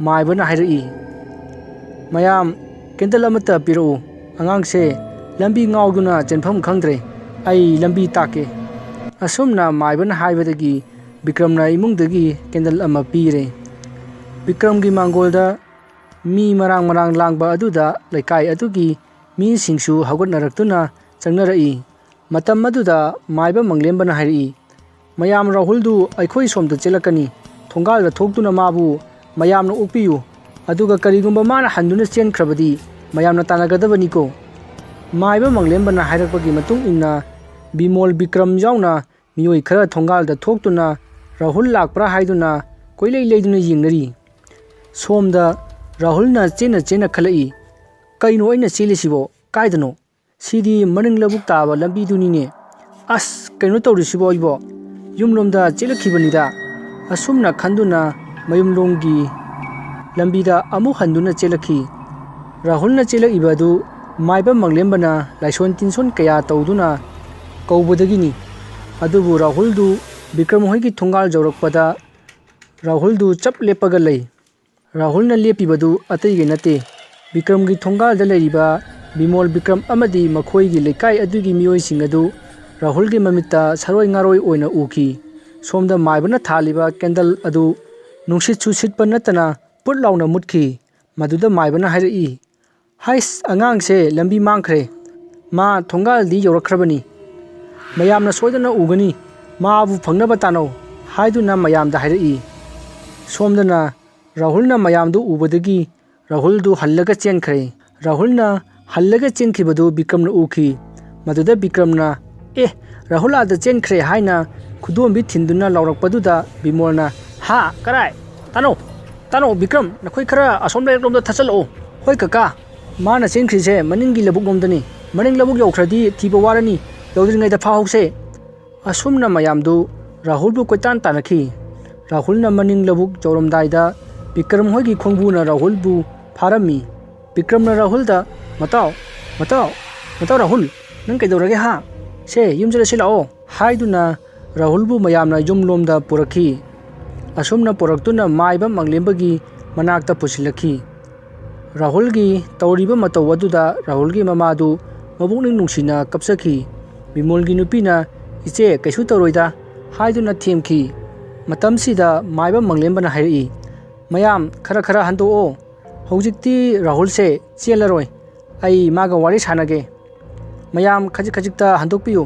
maibana hairi mayam kendal amata piru angangse lambi ngauduna chenpham khangdre ai lambi take asumna maibana haibadagi Bikramna imungdagi kendal ama pire Bikramgi mangolda mi marang langba aduda laikai adugi mi singsu hagatnaraktuna changnarai matam aduda maiba manglembana hairi mayam Rahuldu aikhoi somda chelakani thongalda thoktuna mabu mayamna ukpiyu aduga karigumba mana handuna chenkhrabadi mayamna tanagadabani ko maiba manglembana hairakpagi matung inna Bimol Bikram yauna miyoi khara thongalda thoktuna Rahul lakpra haiduna koilei leiduna yingnari सोमदा राहुलना चेना चेना खलई कईनो अइना चेलिसिबो कायदनो सिदी मनिंग लबुक ताबा लंबी दुनीने अस कईनो तौरिसिबो इबो युमलोमदा चेलखिबनिदा असुमना खंदुना मयुमलोंगी लंबीदा अमु हंदुना चेलखी राहुलना चेलइबदु माइबा मंगलेंबना लाइसोन तिनसोन कया तौदुना कौबदगिनी अदुबु राहुलदु विक्रम होइगी थुंगाल जौरकपदा राहुलदु चप लेपगा लई राहुलना लेपिबदु अतैगे नते विक्रमगी थोंगालदा लैरिबा बिमोल विक्रम अमदी मखोइगी लेकाई अदुगी मियोइसिंग अदु राहुलगी ममित्ता सरोय ngaरोय ओइना उखी सोमदा माइबना थालिबा candle अदु नुंसित सुसितपा नतना put लाउना मुटखी मदुदा माइबना हाइरई हाइस अंगांगसे लंबी मांखरे मा थोंगालदी यौरखरबनी मयामना सोयदना उगनी माबु फंगनबा तानो हाइदुना मयामदा हाइरई सोमदना राहुलना मयामदु उबदगी राहुलदु हल्लगा चेनखरे राहुलना हल्लगा चेनखिबदु विक्रमना उखी मदुदा विक्रमना ए राहुल आदा चेनखरे हाइना खुदोंबी थिंदुना लाउरकपदुदा बिमोलना हा कराय तानो तानो विक्रम नखोय खरा असोम लेकलोमदा थचलो होय कका माना चेनखरिसे मनिंगी लबुक लोमदनी मनिंग लबुक यौखरदी थीबा वारनी यौद्रिङैदा फाहौसे असुमना मयामदु राहुलबु कोइतान तानखी राहुलना मनिंग लबुक जौरमदाइदा विक्रम होगी खोंबुना राहुलबु फारमी विक्रमना राहुलदा मताव मताव मताव राहुल नंग कैदौरगे हा से युमजरा सिलाओ हाइदुना राहुलबु मयामना युमलोमदा पुरखी असुमना पुरक्तुना माइबा मंगलेंबगी मनाक्ता पुसिलखी राहुलगी तौरिबा मतौ अदुदा राहुलगी ममादु मबुकनिंग नुंसिना कपसखी बिमोलगी नुपीना इचे कैसु तौरोइदा हाइदुना थेमखी मतमसिदा माइबा मंगलेंबना हाइरई मयाम खरा खरा हंदोओ हौजिक्ति राहुल से चेलरोय आई मागा वारी सानगे मयाम खजिक खजिकता हंदोकपियु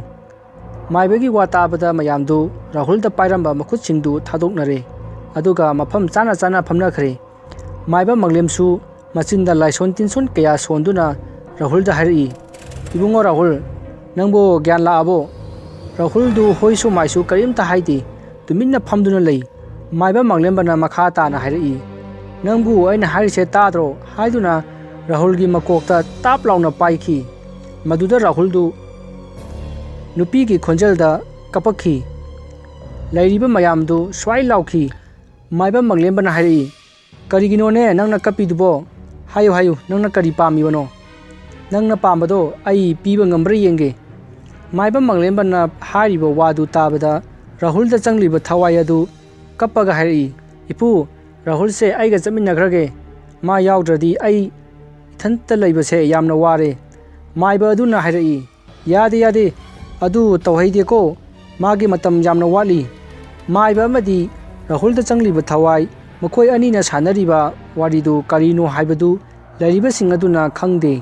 माइबगी वा ताबदा मयामदु राहुलदा पाइरंबा मखुतसिंगदु थादोकनरे अदुगा मफम चाना चाना फमनखरे माइबा मंगलेमसु मचिंदा लाइसोन तिनसोन कया सोंदुना राहुलदा हाइरई इबुंगो राहुल नंबो ज्ञान लाअबो राहुलदु होइसु माइसु करिमता हाइदि तुमिन्ना फमदुना लई माइबा मंगलेंबना मखा ताना हाइरई नंबु अइना हाइरिसे ताद्रो हाइदुना राहुलगी मकोकता ताप लाउना पाइखी मदुदा राहुलदु नुपीगी खोंजलदा कपखी लैरिबा मयामदु स्वाइ लाउखी माइबा मंगलेंबना हाइरई करिगिनोने नंगना कपिदुबो हायो हायो नंगना करि पामिबनो नंगना पामबदो आई पीबा ngambra yenge माइबा मंगलेंबना हारिबा वादु ताबदा राहुलदा चंगलिबा थवाय अदु कपगा हाइरई इपु राहुल से आइगा चमिनग्रगे मा याउद्रदी आई इथंता लैबसे यामना वारे माइबा अदुना हाइरई यादे यादे अदु तौहैदेको मागे मतम यामना वाली माइबा अमदी राहुलदा चंगलिबा थवाय मखोय अनीना सानरिबा वारिदु करिनो हाइबदु लैरिबसिंग अदुना खंगदे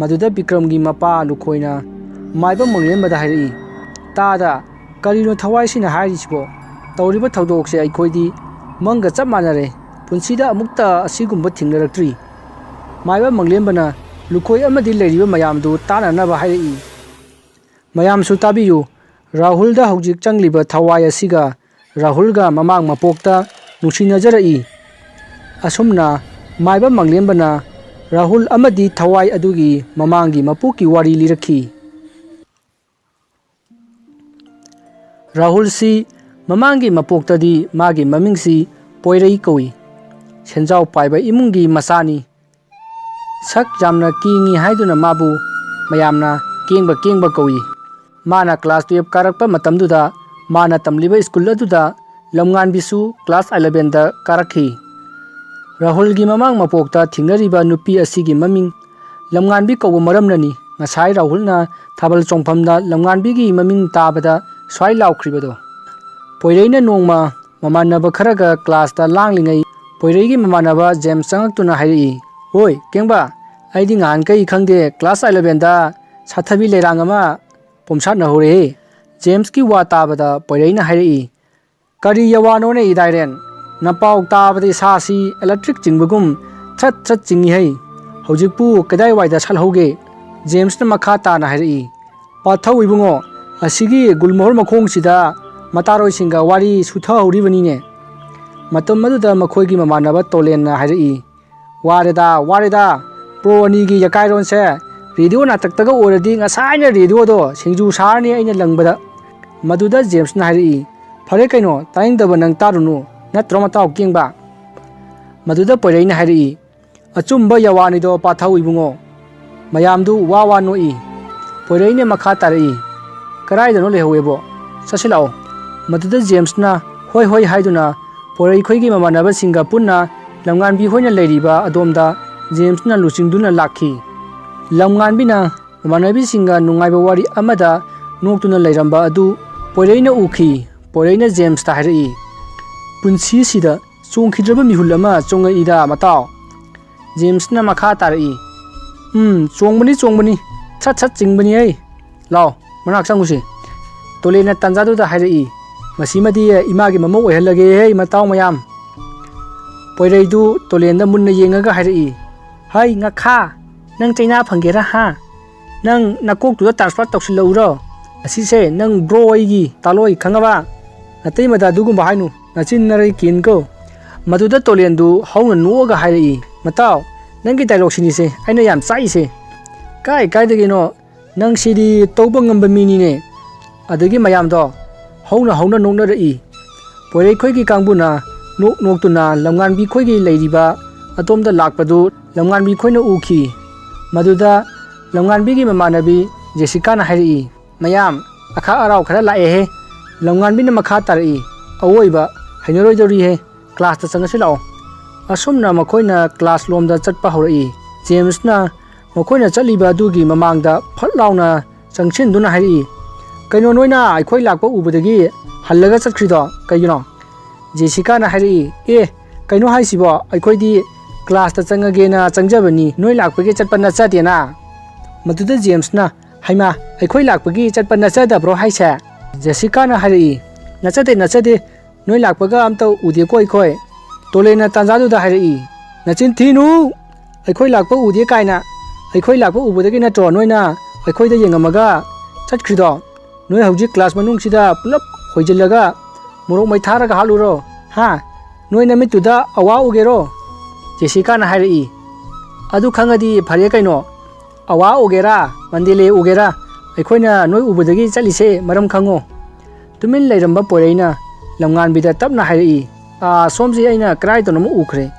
मदुदा विक्रमगी मपा लुखोइना माइबा मंगलेंबदा हाइरई तादा करिनो थवायसिना हाइरिसिबो तौरिबा थौदोकसे अइखोइदी मंगा चप मानरे पुंसीदा अमुक्ता असिगुंबा थिंगनरक्ट्री माइबा मंगलेंबना लुखोय अमदी लैरिबा मयामदु तानानबा हाइरई मयामसु ताबियु राहुलदा हौजिक चंगलिबा थवाय असिगा राहुलगा ममांग मपोक्ता नुसिनजरई असुमना माइबा मंगलेंबना राहुल अमदी थवाय अदुगी ममांगी मपुकी वारी लिरखी राहुल सी ममांगी मपोक्तदी मागी ममिंगसी पोइरई कौई सेंजाव पाइबा इमुंगी मसानी सक जामना कींगी हाइदुना माबू मयामना केंगबा कौई माना क्लास 12 कारकपा मतमदुदा माना तमलिबा स्कूल अदुदा लमगानबिसु क्लास 11 दा कारखी राहुलगी ममांग मपोक्ता थिंगनरिबा नुपी असिगी ममिंग लमगानबी कौबा मरमननी ngasai Rahulna thabal chongphamda lamnganbigi maming tabada swai laukhribado poireina nongma mamanaba kharaga class ta langlingai poireigi mamanaba James changaktuna hairi hoi kengba aidi ngan kai khangde class 11 da sathabi lerangama pomsat na hore James ki wa tabada poireina hairi kari yawano ne idairen napau tabadi sasi electric jingbugum thrat thrat jingi hai hojikpu kadai waida salhoge James na makha ta na hairi pathau ibungo asigi gulmohor makhong sida mataroi singa wari sutha hori bani ne ꯃꯇꯝ ꯑꯗꯨꯗ ꯃꯈꯣꯏꯒꯤ ꯃꯃꯥꯟꯅꯕ ꯇꯣꯂꯦꯟꯅ ꯍꯥꯏꯔꯛꯏ, ꯋꯥꯔꯦꯗ pro ꯑꯅꯤꯒꯤ ꯌꯀꯥꯏꯔꯣꯟꯁꯦ radio ꯅꯥꯇꯛꯇꯒ ꯑꯣꯏꯔꯗꯤ ꯉꯁꯥꯏꯅ ꯔꯦꯗꯤꯑꯣꯗꯣ ꯁꯤꯡꯖꯨ ꯁꯥꯔꯅꯤ ꯑꯩꯅ ꯂꯪꯕꯗ꯫ ꯃꯗꯨꯗ ꯖꯦꯝꯁꯅ ꯍꯥꯏꯔꯛꯏ, ꯐꯔꯦ ꯀꯩꯅꯣ ꯇꯥꯅꯤꯡꯗꯕ ꯅꯪ ꯇꯥꯔꯨꯅꯨ, ꯅꯠꯇ꯭ꯔꯣ ꯃꯇꯥꯎ ꯀꯦꯡꯕ? ꯃꯗꯨꯗ ꯄꯣꯏꯔꯩꯅ ꯍꯥꯏꯔꯛꯏ, ꯑꯆꯨꯝꯕ ꯌꯥꯋꯥꯅꯤꯗꯣ ꯄꯥꯊꯧ ꯏꯕꯨꯡꯉꯣ꯫ ꯃꯌꯥꯝꯗꯨ ꯋꯥ ꯅꯣꯛꯏ꯫ ꯄꯣꯏꯔꯩꯅ ꯃꯈꯥ ꯇꯥꯔꯛꯏ, ꯀꯔꯥꯏꯗꯅꯣ ꯂꯩꯍꯧꯋꯦꯕꯣ, ꯆꯠꯁꯤ ꯂꯥꯛꯑꯣ꯫ ꯃꯗꯨꯗ ꯖꯦꯝꯁꯅ ꯍꯣꯏ ꯍꯥꯏꯗꯨꯅ ꯄꯣꯏꯔꯩꯈꯣꯏꯒꯤ ꯃꯃꯥꯟꯅꯕꯁꯤꯡꯒ ꯄꯨꯟꯅ ꯂꯝꯉꯥꯟꯕꯤ ꯍꯣꯏꯅ ꯂꯩꯔꯤꯕ ꯑꯗꯣꯝꯗ ꯖꯦꯝꯁꯅ ꯂꯨꯆꯤꯡꯗꯨꯅ ꯂꯥꯛꯈꯤ꯫ ꯂꯝꯉꯥꯟꯕꯤꯅ ꯃꯃꯥꯟꯅꯕꯤꯁꯤꯡꯒ ꯅꯨꯡꯉꯥꯏꯕ ꯋꯥꯔꯤ ꯑꯃꯗ ꯅꯣꯛꯇꯨꯅ ꯂꯩꯔꯝꯕ ꯑꯗꯨ ꯄꯣꯏꯔꯩꯅ ꯎꯈꯤ꯫ ꯄꯣꯏꯔꯩꯅ ꯖꯦꯝꯁꯇ ꯍꯥꯏꯔꯛꯏ, ꯄꯨꯟꯁꯤꯁꯤꯗ ꯆꯣꯡꯈꯤꯗ꯭ꯔꯕ ꯃꯤꯍꯨꯜ ꯑꯃ ꯆꯣꯡꯉꯛꯏꯗ ꯃꯇꯥꯎ꯫ ꯖꯦꯝꯁꯅ ꯃꯈꯥ ꯇꯥꯔꯛꯏ, ꯆꯣꯡꯕꯅꯤ, ꯁꯠ ꯆꯤꯡꯕꯅꯤ ꯍꯩ, ꯂꯥꯎ ꯃꯅꯥꯛ ꯆꯪꯉꯨꯁꯤ꯫ ꯇꯣꯂꯦꯟꯅ ꯇꯥꯟꯖꯥꯗꯨꯗ ꯍꯥꯏꯔꯛꯏ, ꯃꯁꯤꯃꯗꯤ ꯏꯃꯥꯒꯤ ꯃꯃꯧ ꯑꯣꯏꯍꯜꯂꯒꯦꯍꯦ ꯃꯇꯥꯎ ꯃꯌꯥꯝ꯫ ꯄꯣꯏꯔꯩꯗꯨ ꯇꯣꯂꯦꯟꯗ ꯃꯨꯟꯅ ꯌꯦꯡꯉꯒ ꯍꯥꯏꯔꯛꯏ, ꯍꯩ ꯉꯈꯥ, ꯅꯪ ꯆꯩꯅꯥ ꯐꯪꯒꯦꯔꯥ ꯍꯥ? ꯅꯪ ꯅꯀꯣꯛꯇꯨꯗ ꯇ꯭ꯔꯥꯟꯁꯐꯔ ꯇꯧꯁꯤꯜꯂꯛꯎꯔꯣ? ꯑꯁꯤꯁꯦ ꯅꯪ ꯕ꯭ꯔꯣ ꯑꯩꯒꯤ ꯇꯥꯂꯣꯏ ꯈꯪꯉꯕ? ꯅꯇꯩꯃꯗ ꯑꯗꯨꯒꯨꯝꯕ ꯍꯥꯏꯅꯨ, ꯅꯆꯤꯟ ꯅꯔꯩ ꯀꯦꯟꯀꯣ꯫ ꯃꯗꯨꯗ ꯇꯣꯂꯦꯟꯗꯨ ꯍꯧꯅ ꯅꯣꯛꯑꯒ ꯍꯥꯏꯔꯛꯏ, ꯃꯇꯥꯎ ꯅꯪꯒꯤ ꯗꯥꯏꯂꯣꯒꯁꯤꯅꯤꯁꯦ ꯑꯩꯅ ꯌꯥꯝ ꯆꯥꯛꯏꯁꯦ꯫ ꯀꯥꯏꯗꯒꯤꯅꯣ, ꯅꯪ ꯁꯤꯗꯤ ꯇꯧꯕ ꯉꯝꯕ ꯃꯤꯅꯤꯅꯦ꯫ ꯑꯗꯒꯤ ꯃꯌꯥꯝꯗꯣ ꯍꯧꯅ ꯅꯣꯛꯅꯔꯛꯏ꯫ ꯄꯣꯏꯔꯩꯈꯣꯏꯒꯤ ꯀꯥꯡꯕꯨꯅ ꯅꯣꯛꯇꯨꯅ ꯂꯝꯉꯥꯟꯕꯤ ꯈꯣꯏꯒꯤ ꯂꯩꯔꯤꯕ ꯑꯗꯣꯝꯗ ꯂꯥꯛꯄꯗꯨ ꯂꯝꯉꯥꯟꯕꯤ ꯈꯣꯏꯅ ꯎꯈꯤ꯫ ꯃꯗꯨꯗ ꯂꯝꯉꯥꯟꯕꯤꯒꯤ ꯃꯃꯥꯟꯅꯕꯤ ꯖꯦꯁꯤꯀꯥꯅ ꯍꯥꯏꯔꯛꯏ, ꯃꯌꯥꯝ ꯑꯈꯥꯛ ꯑꯔꯥꯎ ꯈꯔ ꯂꯥꯛꯑꯦꯍꯦ꯫ ꯂꯝꯉꯥꯟꯕꯤꯅ ꯃꯈꯥ ꯇꯥꯔꯛꯏ, ꯑꯋꯣꯏꯕ ꯍꯩꯅꯔꯣꯏꯗꯧꯔꯤꯍꯦ, ꯀ꯭ꯂꯥꯁꯇ ꯆꯪꯉꯁꯤ ꯂꯥꯛꯑꯣ꯫ ꯑꯁꯨꯝꯅ ꯃꯈꯣꯏꯅ ꯀ꯭ꯂꯥꯁ ꯂꯣꯝꯗ ꯆꯠꯄ ꯍꯧꯔꯛꯏ꯫ ꯖꯦꯝꯁꯅ ꯃꯈꯣꯏꯅ ꯆꯠꯂꯤꯕ ꯑꯗꯨꯒꯤ ꯃꯃꯥꯡꯗ ꯐꯠ ꯂꯥꯎꯅ ꯆꯪꯁꯤꯟꯗꯨꯅ ꯍꯥꯏꯔꯛꯏ, ꯀꯩꯅꯣ ꯅꯣꯏꯅ ꯑꯩꯈꯣꯏ ꯂꯥꯛꯄ ꯎꯕꯗꯒꯤ ꯍꯜꯂꯒ ꯆꯠꯈ꯭ꯔꯤꯗꯣ ꯀꯩꯒꯤꯅꯣ? ꯖꯦꯁꯤꯀꯥꯅ ꯍꯥꯏꯔꯛꯏ, ꯀꯩꯅꯣ ꯍꯥꯏꯁꯤꯕꯣ, ꯑꯩꯈꯣꯏꯗꯤ ꯀ꯭ꯂꯥꯁꯇ ꯆꯪꯉꯒꯦꯅ ꯆꯪꯖꯕꯅꯤ, ꯅꯣꯏ ꯂꯥꯛꯄꯒꯤ ꯆꯠꯄ ꯅꯠꯆꯗꯦꯅ꯫ ꯃꯗꯨꯗ ꯖꯦꯝꯁꯅ, ꯍꯩꯃꯥ ꯑꯩꯈꯣꯏ ꯂꯥꯛꯄꯒꯤ ꯆꯠꯄ ꯅꯠꯆꯗꯕ꯭ꯔꯣ ꯍꯥꯏꯁꯦ? ꯖꯦꯁꯤꯀꯥꯅ ꯍꯥꯏꯔꯛꯏ, ꯅꯠꯆꯗꯦ, ꯅꯣꯏ ꯂꯥꯛꯄꯒ ꯑꯝꯇ ꯎꯗꯦꯀꯣ ꯑꯩꯈꯣꯏ꯫ ꯇꯣꯂꯦꯟꯅ ꯇꯥꯟꯖꯥꯗꯨꯗ ꯍꯥꯏꯔꯛꯏ, ꯅꯆꯤꯟ ꯊꯤꯅꯨ, ꯑꯩꯈꯣꯏ ꯂꯥꯛꯄ ꯎꯗꯦ ꯀꯥꯏꯅ, ꯑꯩꯈꯣꯏ ꯂꯥꯛꯄ ꯎꯕꯗꯒꯤ ꯅꯠꯇ꯭ꯔꯣ ꯅꯣꯏꯅ ꯑꯩꯈꯣꯏꯗ ꯌꯦꯡꯉꯝꯃꯒ ꯆꯠꯈ꯭ꯔꯤꯗꯣ? ꯅꯣꯏ ꯍꯧꯖꯤꯛ ꯀ꯭ꯂꯥꯁ ꯃꯅꯨꯡꯁꯤꯗ ꯄꯨꯂꯞ ꯍꯣꯏꯖꯤꯜꯂꯒ ꯃꯣꯔꯣꯛ ꯃꯩ ꯊꯥꯔꯒ ꯍꯥꯠꯂꯨꯔꯣ ꯍꯥ? ꯅꯣꯏ ꯅꯃꯤꯠꯇꯨꯗ ꯑꯋꯥ ꯎꯒꯦꯔꯣ? ꯖꯦꯁꯤꯀꯥꯅ ꯍꯥꯏꯔꯛꯏ, ꯑꯗꯨ ꯈꯪꯉꯗꯤ ꯐꯔꯦ ꯀꯩꯅꯣ, ꯑꯋꯥ ꯎꯒꯦꯔꯥ ꯃꯟꯗꯦꯂꯦ ꯎꯒꯦꯔꯥ, ꯑꯩꯈꯣꯏꯅ ꯅꯣꯏ ꯎꯕꯗꯒꯤ ꯆꯠꯂꯤꯁꯦ ꯃꯔꯝ ꯈꯪꯉꯣ꯫ ꯇꯨꯃꯤꯟ ꯂꯩꯔꯝꯕ ꯄꯣꯏꯔꯩꯅ ꯂꯝꯉꯥꯟꯕꯤꯗ ꯇꯞꯅ ꯍꯥꯏꯔꯛꯏ, ꯁꯣꯝꯁꯦ ꯑꯩꯅ ꯀꯔꯥꯏꯗꯅꯣꯃ ꯎꯈ꯭ꯔꯦ꯫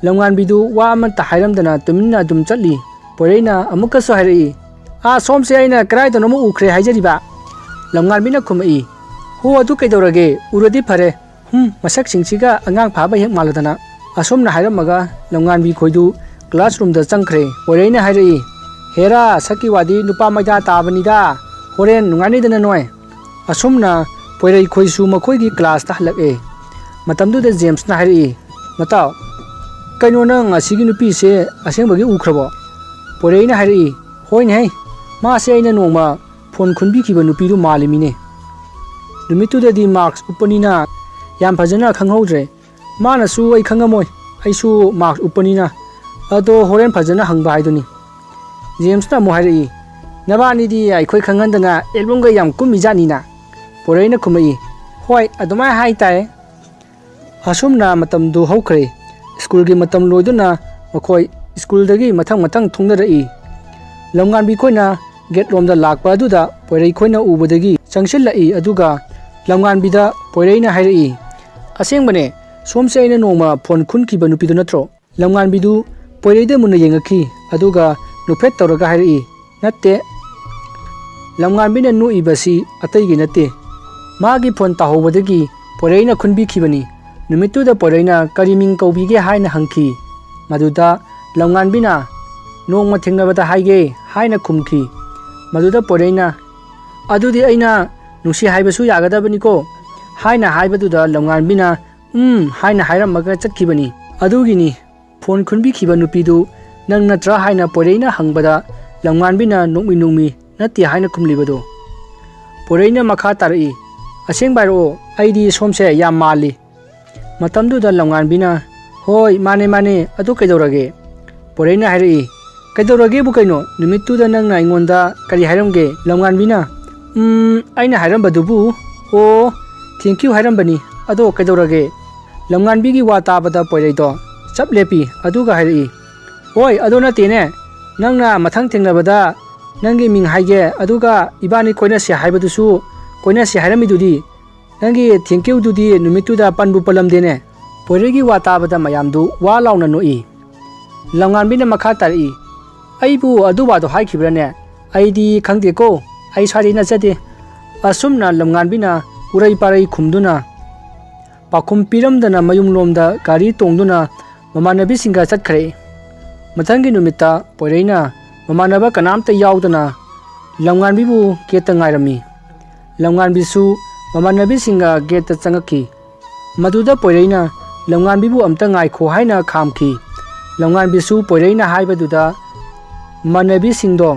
ꯂꯝꯉꯥꯟꯕꯤꯗꯨ ꯋꯥ ꯑꯃꯠꯇ ꯍꯥꯏꯔꯝꯗꯅ ꯇꯨꯃꯤꯟꯅ ꯑꯗꯨꯝ ꯆꯠꯂꯤ꯫ ꯄꯣꯏꯔꯩꯅ ꯑꯃꯨꯛꯀꯁꯨ ꯍꯥꯏꯔꯛꯏ, ꯁꯣꯝꯁꯦ ꯑꯩꯅ ꯀꯔꯥꯏꯗꯅꯣꯃ ꯎꯈ꯭ꯔꯦ ꯍꯥꯏꯖꯔꯤꯕ꯫ ꯂꯝꯉꯥꯟꯕꯤꯅ ꯈꯨꯝꯃꯛꯏ, ꯍꯣ ꯑꯗꯨ ꯀꯩꯗꯧꯔꯒꯦ, ꯎꯔꯗꯤ ꯐꯔꯦ, ꯃꯁꯛꯁꯤꯡꯁꯤꯒ ꯑꯉꯥꯡ ꯐꯥꯕ ꯍꯦꯛ ꯃꯥꯜꯂꯗꯅ꯫ ꯑꯁꯨꯝꯅ ꯍꯥꯏꯔꯝꯃꯒ ꯂꯝꯉꯥꯟꯕꯤ ꯈꯣꯏꯗꯨ ꯀ꯭ꯂꯥꯁꯔꯨꯝꯗ ꯆꯪꯈ꯭ꯔꯦ꯫ ꯄꯣꯏꯔꯩꯅ ꯍꯥꯏꯔꯛꯏ, ꯍꯦꯔꯥ ꯁꯛꯀꯤ ꯋꯥꯗꯤ ꯅꯨꯄꯥ ꯃꯩꯗꯥ ꯇꯥꯕꯅꯤꯗ, ꯍꯣꯔꯦꯟ ꯅꯨꯡꯉꯥꯏꯅꯤꯗꯅ ꯅꯣꯏ꯫ ꯑꯁꯨꯝꯅ ꯄꯣꯏꯔꯩ ꯈꯣꯏꯁꯨ ꯃꯈꯣꯏꯒꯤ ꯀ꯭ꯂꯥꯁꯇ ꯍꯜꯂꯛꯑꯦ꯫ ꯃꯇꯝꯗꯨꯗ ꯖꯦꯝꯁꯅ ꯍꯥꯏꯔꯛꯏ, ꯃꯇꯥꯎ ꯀꯩꯅꯣ ꯅꯪ ꯑꯁꯤꯒꯤ ꯅꯨꯄꯤꯁꯦ ꯑꯁꯦꯡꯕꯒꯤ ꯎꯈ꯭ꯔꯕꯣ? ꯄꯣꯏꯔꯩꯅ ꯍꯥꯏꯔꯛꯏ, ꯍꯣꯏꯅꯦ, ꯃꯥꯁꯦ ꯑꯩꯅ ꯅꯣꯡꯃ ꯐꯣꯟ ꯈꯨꯟꯕꯤꯈꯤꯕ ꯅꯨꯄꯤꯗꯨ ꯃꯥꯜꯂꯤꯃꯤꯅꯦ꯫ ꯅꯨꯃꯤꯠꯇꯨꯗꯗꯤ ꯃꯥꯛꯁ ꯎꯞꯄꯅꯤꯅ ꯌꯥꯝ ꯐꯖꯅ ꯈꯪꯍꯧꯗ꯭ꯔꯦ, ꯃꯥꯅꯁꯨ ꯑꯩ ꯈꯪꯉꯝꯃꯣꯏ, ꯑꯩꯁꯨ ꯃꯥꯛꯁ ꯎꯞꯄꯅꯤꯅ, ꯑꯗꯣ ꯍꯣꯔꯦꯟ ꯐꯖꯅ ꯍꯪꯕ ꯍꯥꯏꯗꯨꯅꯤ꯫ ꯖꯦꯝꯁꯅ ꯑꯃꯨꯛ ꯍꯥꯏꯔꯛꯏ, ꯅꯕꯥꯅꯤꯗꯤ ꯑꯩꯈꯣꯏ ꯈꯪꯍꯟꯗꯅ ꯑꯦꯜꯕꯝꯒ ꯌꯥꯝ ꯀꯨꯝꯃꯤꯖꯥꯠꯅꯤꯅ꯫ ꯄꯣꯏꯔꯩꯅ ꯈꯨꯝꯃꯛꯏ, ꯍꯣꯏ ꯑꯗꯨꯃꯥꯏꯅ ꯍꯥꯏꯇꯥꯔꯦ꯫ ꯑꯁꯨꯝꯅ ꯃꯇꯝꯗꯨ ꯍꯧꯈ꯭ꯔꯦ꯫ ꯁ꯭ꯀꯨꯜꯒꯤ ꯃꯇꯝ ꯂꯣꯏꯗꯨꯅ ꯃꯈꯣꯏ ꯁ꯭ꯀꯨꯜꯗꯒꯤ ꯃꯊꯪ ꯊꯨꯡꯅꯔꯛꯏ꯫ ꯂꯝꯉꯥꯟꯕꯤ ꯈꯣꯏꯅ ꯒꯦꯠꯂꯣꯝꯗ ꯂꯥꯛꯄ ꯑꯗꯨꯗ ꯄꯣꯏꯔꯩ ꯈꯣꯏꯅ ꯎꯕꯗꯒꯤ ꯆꯪꯁꯤꯜꯂꯛꯏ ꯑꯗꯨꯒ ꯂꯝꯉꯥꯟꯕꯤꯗ ꯄꯣꯏꯔꯩꯅ ꯍꯥꯏꯔꯛꯏ, ꯑꯁꯦꯡꯕꯅꯦ, ꯁꯣꯝꯁꯦ ꯑꯩꯅ ꯅꯣꯡꯃ ꯐꯣꯟ ꯈꯨꯟꯈꯤꯕ ꯅꯨꯄꯤꯗꯨ ꯅꯠꯇ꯭ꯔꯣ? ꯂꯝꯉꯥꯟꯕꯤꯗꯨ ꯄꯣꯏꯔꯩꯗ ꯃꯨꯟꯅ ꯌꯦꯡꯉꯛꯈꯤ, ꯑꯗꯨꯒ ꯅꯣꯛꯐꯦꯠ ꯇꯧꯔꯒ ꯍꯥꯏꯔꯛꯏ, ꯅꯠꯇꯦ꯫ ꯂꯝꯉꯥꯟꯕꯤꯅ ꯅꯣꯛꯏꯕꯁꯤ ꯑꯇꯩꯒꯤ ꯅꯠꯇꯦ, ꯃꯥꯒꯤ ꯐꯣꯟ ꯇꯥꯍꯧꯕꯗꯒꯤ ꯄꯣꯏꯔꯩꯅ ꯈꯨꯟꯕꯤꯈꯤꯕꯅꯤ꯫ ꯅꯨꯃꯤꯠꯇꯨꯗ ꯄꯣꯏꯔꯩꯅ ꯀꯔꯤ ꯃꯤꯡ ꯀꯧꯕꯤꯒꯦ ꯍꯥꯏꯅ ꯍꯪꯈꯤ꯫ ꯃꯗꯨꯗ ꯂꯝꯉꯥꯟꯕꯤꯅ ꯅꯣꯡꯃ ꯊꯦꯡꯅꯕꯗ ꯍꯥꯏꯒꯦ ꯍꯥꯏꯅ ꯈꯨꯝꯈꯤ꯫ ꯃꯗꯨꯗ ꯄꯣꯏꯔꯩꯅ, ꯑꯗꯨꯗꯤ ꯑꯩꯅ ꯅꯨꯡꯁꯤ ꯍꯥꯏꯕꯁꯨ ꯌꯥꯒꯗꯕꯅꯤꯀꯣ ꯍꯥꯏꯅ ꯍꯥꯏꯕꯗꯨꯗ ꯂꯝꯉꯥꯟꯕꯤꯅ ꯍꯥꯏꯅ ꯍꯥꯏꯔꯝꯃꯒ ꯆꯠꯈꯤꯕꯅꯤ꯫ ꯑꯗꯨꯒꯤꯅꯤ ꯐꯣꯟ ꯈꯨꯟꯕꯤꯈꯤꯕ ꯅꯨꯄꯤꯗꯨ ꯅꯪ ꯅꯠꯇ꯭ꯔꯥ ꯍꯥꯏꯅ ꯄꯣꯏꯔꯩꯅ ꯍꯪꯕꯗ ꯂꯝꯉꯥꯟꯕꯤꯅ ꯅꯣꯛꯃꯤ ꯅꯠꯇꯦ ꯍꯥꯏꯅ ꯈꯨꯝꯂꯤꯕꯗꯣ꯫ ꯄꯣꯏꯔꯩꯅ ꯃꯈꯥ ꯇꯥꯔꯛꯏ, ꯑꯁꯦꯡꯕ ꯍꯥꯏꯔꯛꯑꯣ, ꯑꯩꯗꯤ ꯁꯣꯝꯁꯦ ꯌꯥꯝ ꯃꯥꯜꯂꯤ꯫ ꯃꯇꯝꯗꯨꯗ ꯂꯝꯉꯥꯟꯕꯤꯅ, ꯍꯣꯏ ꯃꯥꯅꯦ, ꯑꯗꯨ ꯀꯩꯗꯧꯔꯒꯦ? ꯄꯣꯏꯔꯩꯅ ꯍꯥꯏꯔꯛꯏ, ꯀꯩꯗꯧꯔꯒꯦꯕꯨ ꯀꯩꯅꯣ, ꯅꯨꯃꯤꯠꯇꯨꯗ ꯅꯪꯅ ꯑꯩꯉꯣꯟꯗ ꯀꯔꯤ ꯍꯥꯏꯔꯝꯒꯦ? ꯂꯝꯉꯥꯟꯕꯤꯅ, ꯑꯩꯅ ꯍꯥꯏꯔꯝꯕꯗꯨꯕꯨ, ꯑꯣ ꯊꯦꯡꯀ꯭ꯌꯨ ꯍꯥꯏꯔꯝꯕꯅꯤ, ꯑꯗꯣ ꯀꯩꯗꯧꯔꯒꯦ? ꯂꯝꯉꯥꯟꯕꯤꯒꯤ ꯋꯥ ꯇꯥꯕꯗ ꯄꯣꯏꯔꯩꯗꯣ ꯆꯞ ꯂꯦꯞꯄꯤ ꯑꯗꯨꯒ ꯍꯥꯏꯔꯛꯏ, "ꯑꯣꯏ ꯑꯗꯣ ꯅꯠꯇꯦꯅꯦ, ꯅꯪꯅ ꯃꯊꯪ ꯊꯦꯡꯅꯕꯗ ꯅꯪꯒꯤ ꯃꯤꯡ ꯍꯥꯏꯒꯦ ꯑꯗꯨꯒ ꯏꯕꯥꯅꯤ ꯀꯣꯏꯅꯁꯤ ꯍꯥꯏꯕꯗꯨꯁꯨ ꯀꯣꯏꯅꯁꯤ ꯍꯥꯏꯔꯝꯃꯤꯗꯨꯗꯤ, ꯅꯪꯒꯤ ꯊꯦꯡꯀ꯭ꯌꯨꯗꯨꯗꯤ ꯅꯨꯃꯤꯠꯇꯨꯗ ꯄꯟꯕꯨ ꯄꯜꯂꯝꯗꯦꯅꯦ"꯫ ꯄꯣꯏꯔꯩꯒꯤ ꯋꯥ ꯇꯥꯕꯗ ꯃꯌꯥꯝꯗꯨ ꯋꯥ ꯂꯥꯎꯅ ꯅꯣꯛꯏ꯫ ꯂꯝꯉꯥꯟꯕꯤꯅ ꯃꯈꯥ ꯇꯥꯔꯛꯏ, "ꯑꯩꯕꯨ ꯑꯗꯨ ꯋꯥꯗꯣ ꯍꯥꯏꯈꯤꯕ꯭ꯔꯥꯅꯦ? ꯑꯩꯗꯤ ꯈꯪꯗꯦꯀꯣ, ꯑꯩ ꯁ꯭ꯋꯥꯏꯗꯩ ꯅꯠꯆꯗꯦ"꯫ ꯑꯁꯨꯝꯅ ꯂꯝꯉꯥꯟꯕꯤꯅ ꯎꯔꯩ ꯄꯥꯔꯩ ꯈꯨꯝꯗꯨꯅ ꯄꯥꯎꯈꯨꯝ ꯄꯤꯔꯝꯗꯅ ꯃꯌꯨꯝꯂꯣꯝꯗ ꯒꯥꯔꯤ ꯇꯣꯡꯗꯨꯅ ꯃꯃꯥꯟꯅꯕꯤꯁꯤꯡꯒ ꯆꯠꯈ꯭ꯔꯦ꯫ ꯃꯊꯪꯒꯤ ꯅꯨꯃꯤꯠꯇ ꯄꯣꯏꯔꯩꯅ ꯃꯃꯥꯟꯅꯕ ꯀꯅꯥꯝꯇ ꯌꯥꯎꯗꯅ ꯂꯝꯉꯥꯟꯕꯤꯕꯨ ꯒꯦꯠꯇ ꯉꯥꯏꯔꯝꯃꯤ꯫ ꯂꯝꯉꯥꯟꯕꯤꯁꯨ ꯃꯃꯥꯟꯅꯕꯤꯁꯤꯡꯒ ꯒꯦꯠꯇ ꯆꯪꯉꯛꯈꯤ꯫ ꯃꯗꯨꯗ ꯄꯣꯏꯔꯩꯅ ꯂꯝꯉꯥꯟꯕꯤꯕꯨ ꯑꯝꯇ ꯉꯥꯏꯈꯣ ꯍꯥꯏꯅ ꯈꯥꯝꯈꯤ꯫ ꯂꯝꯉꯥꯟꯕꯤꯁꯨ ꯄꯣꯏꯔꯩꯅ ꯍꯥꯏꯕꯗꯨꯗ ꯃꯃꯥꯟꯅꯕꯤꯁꯤꯡꯗꯣ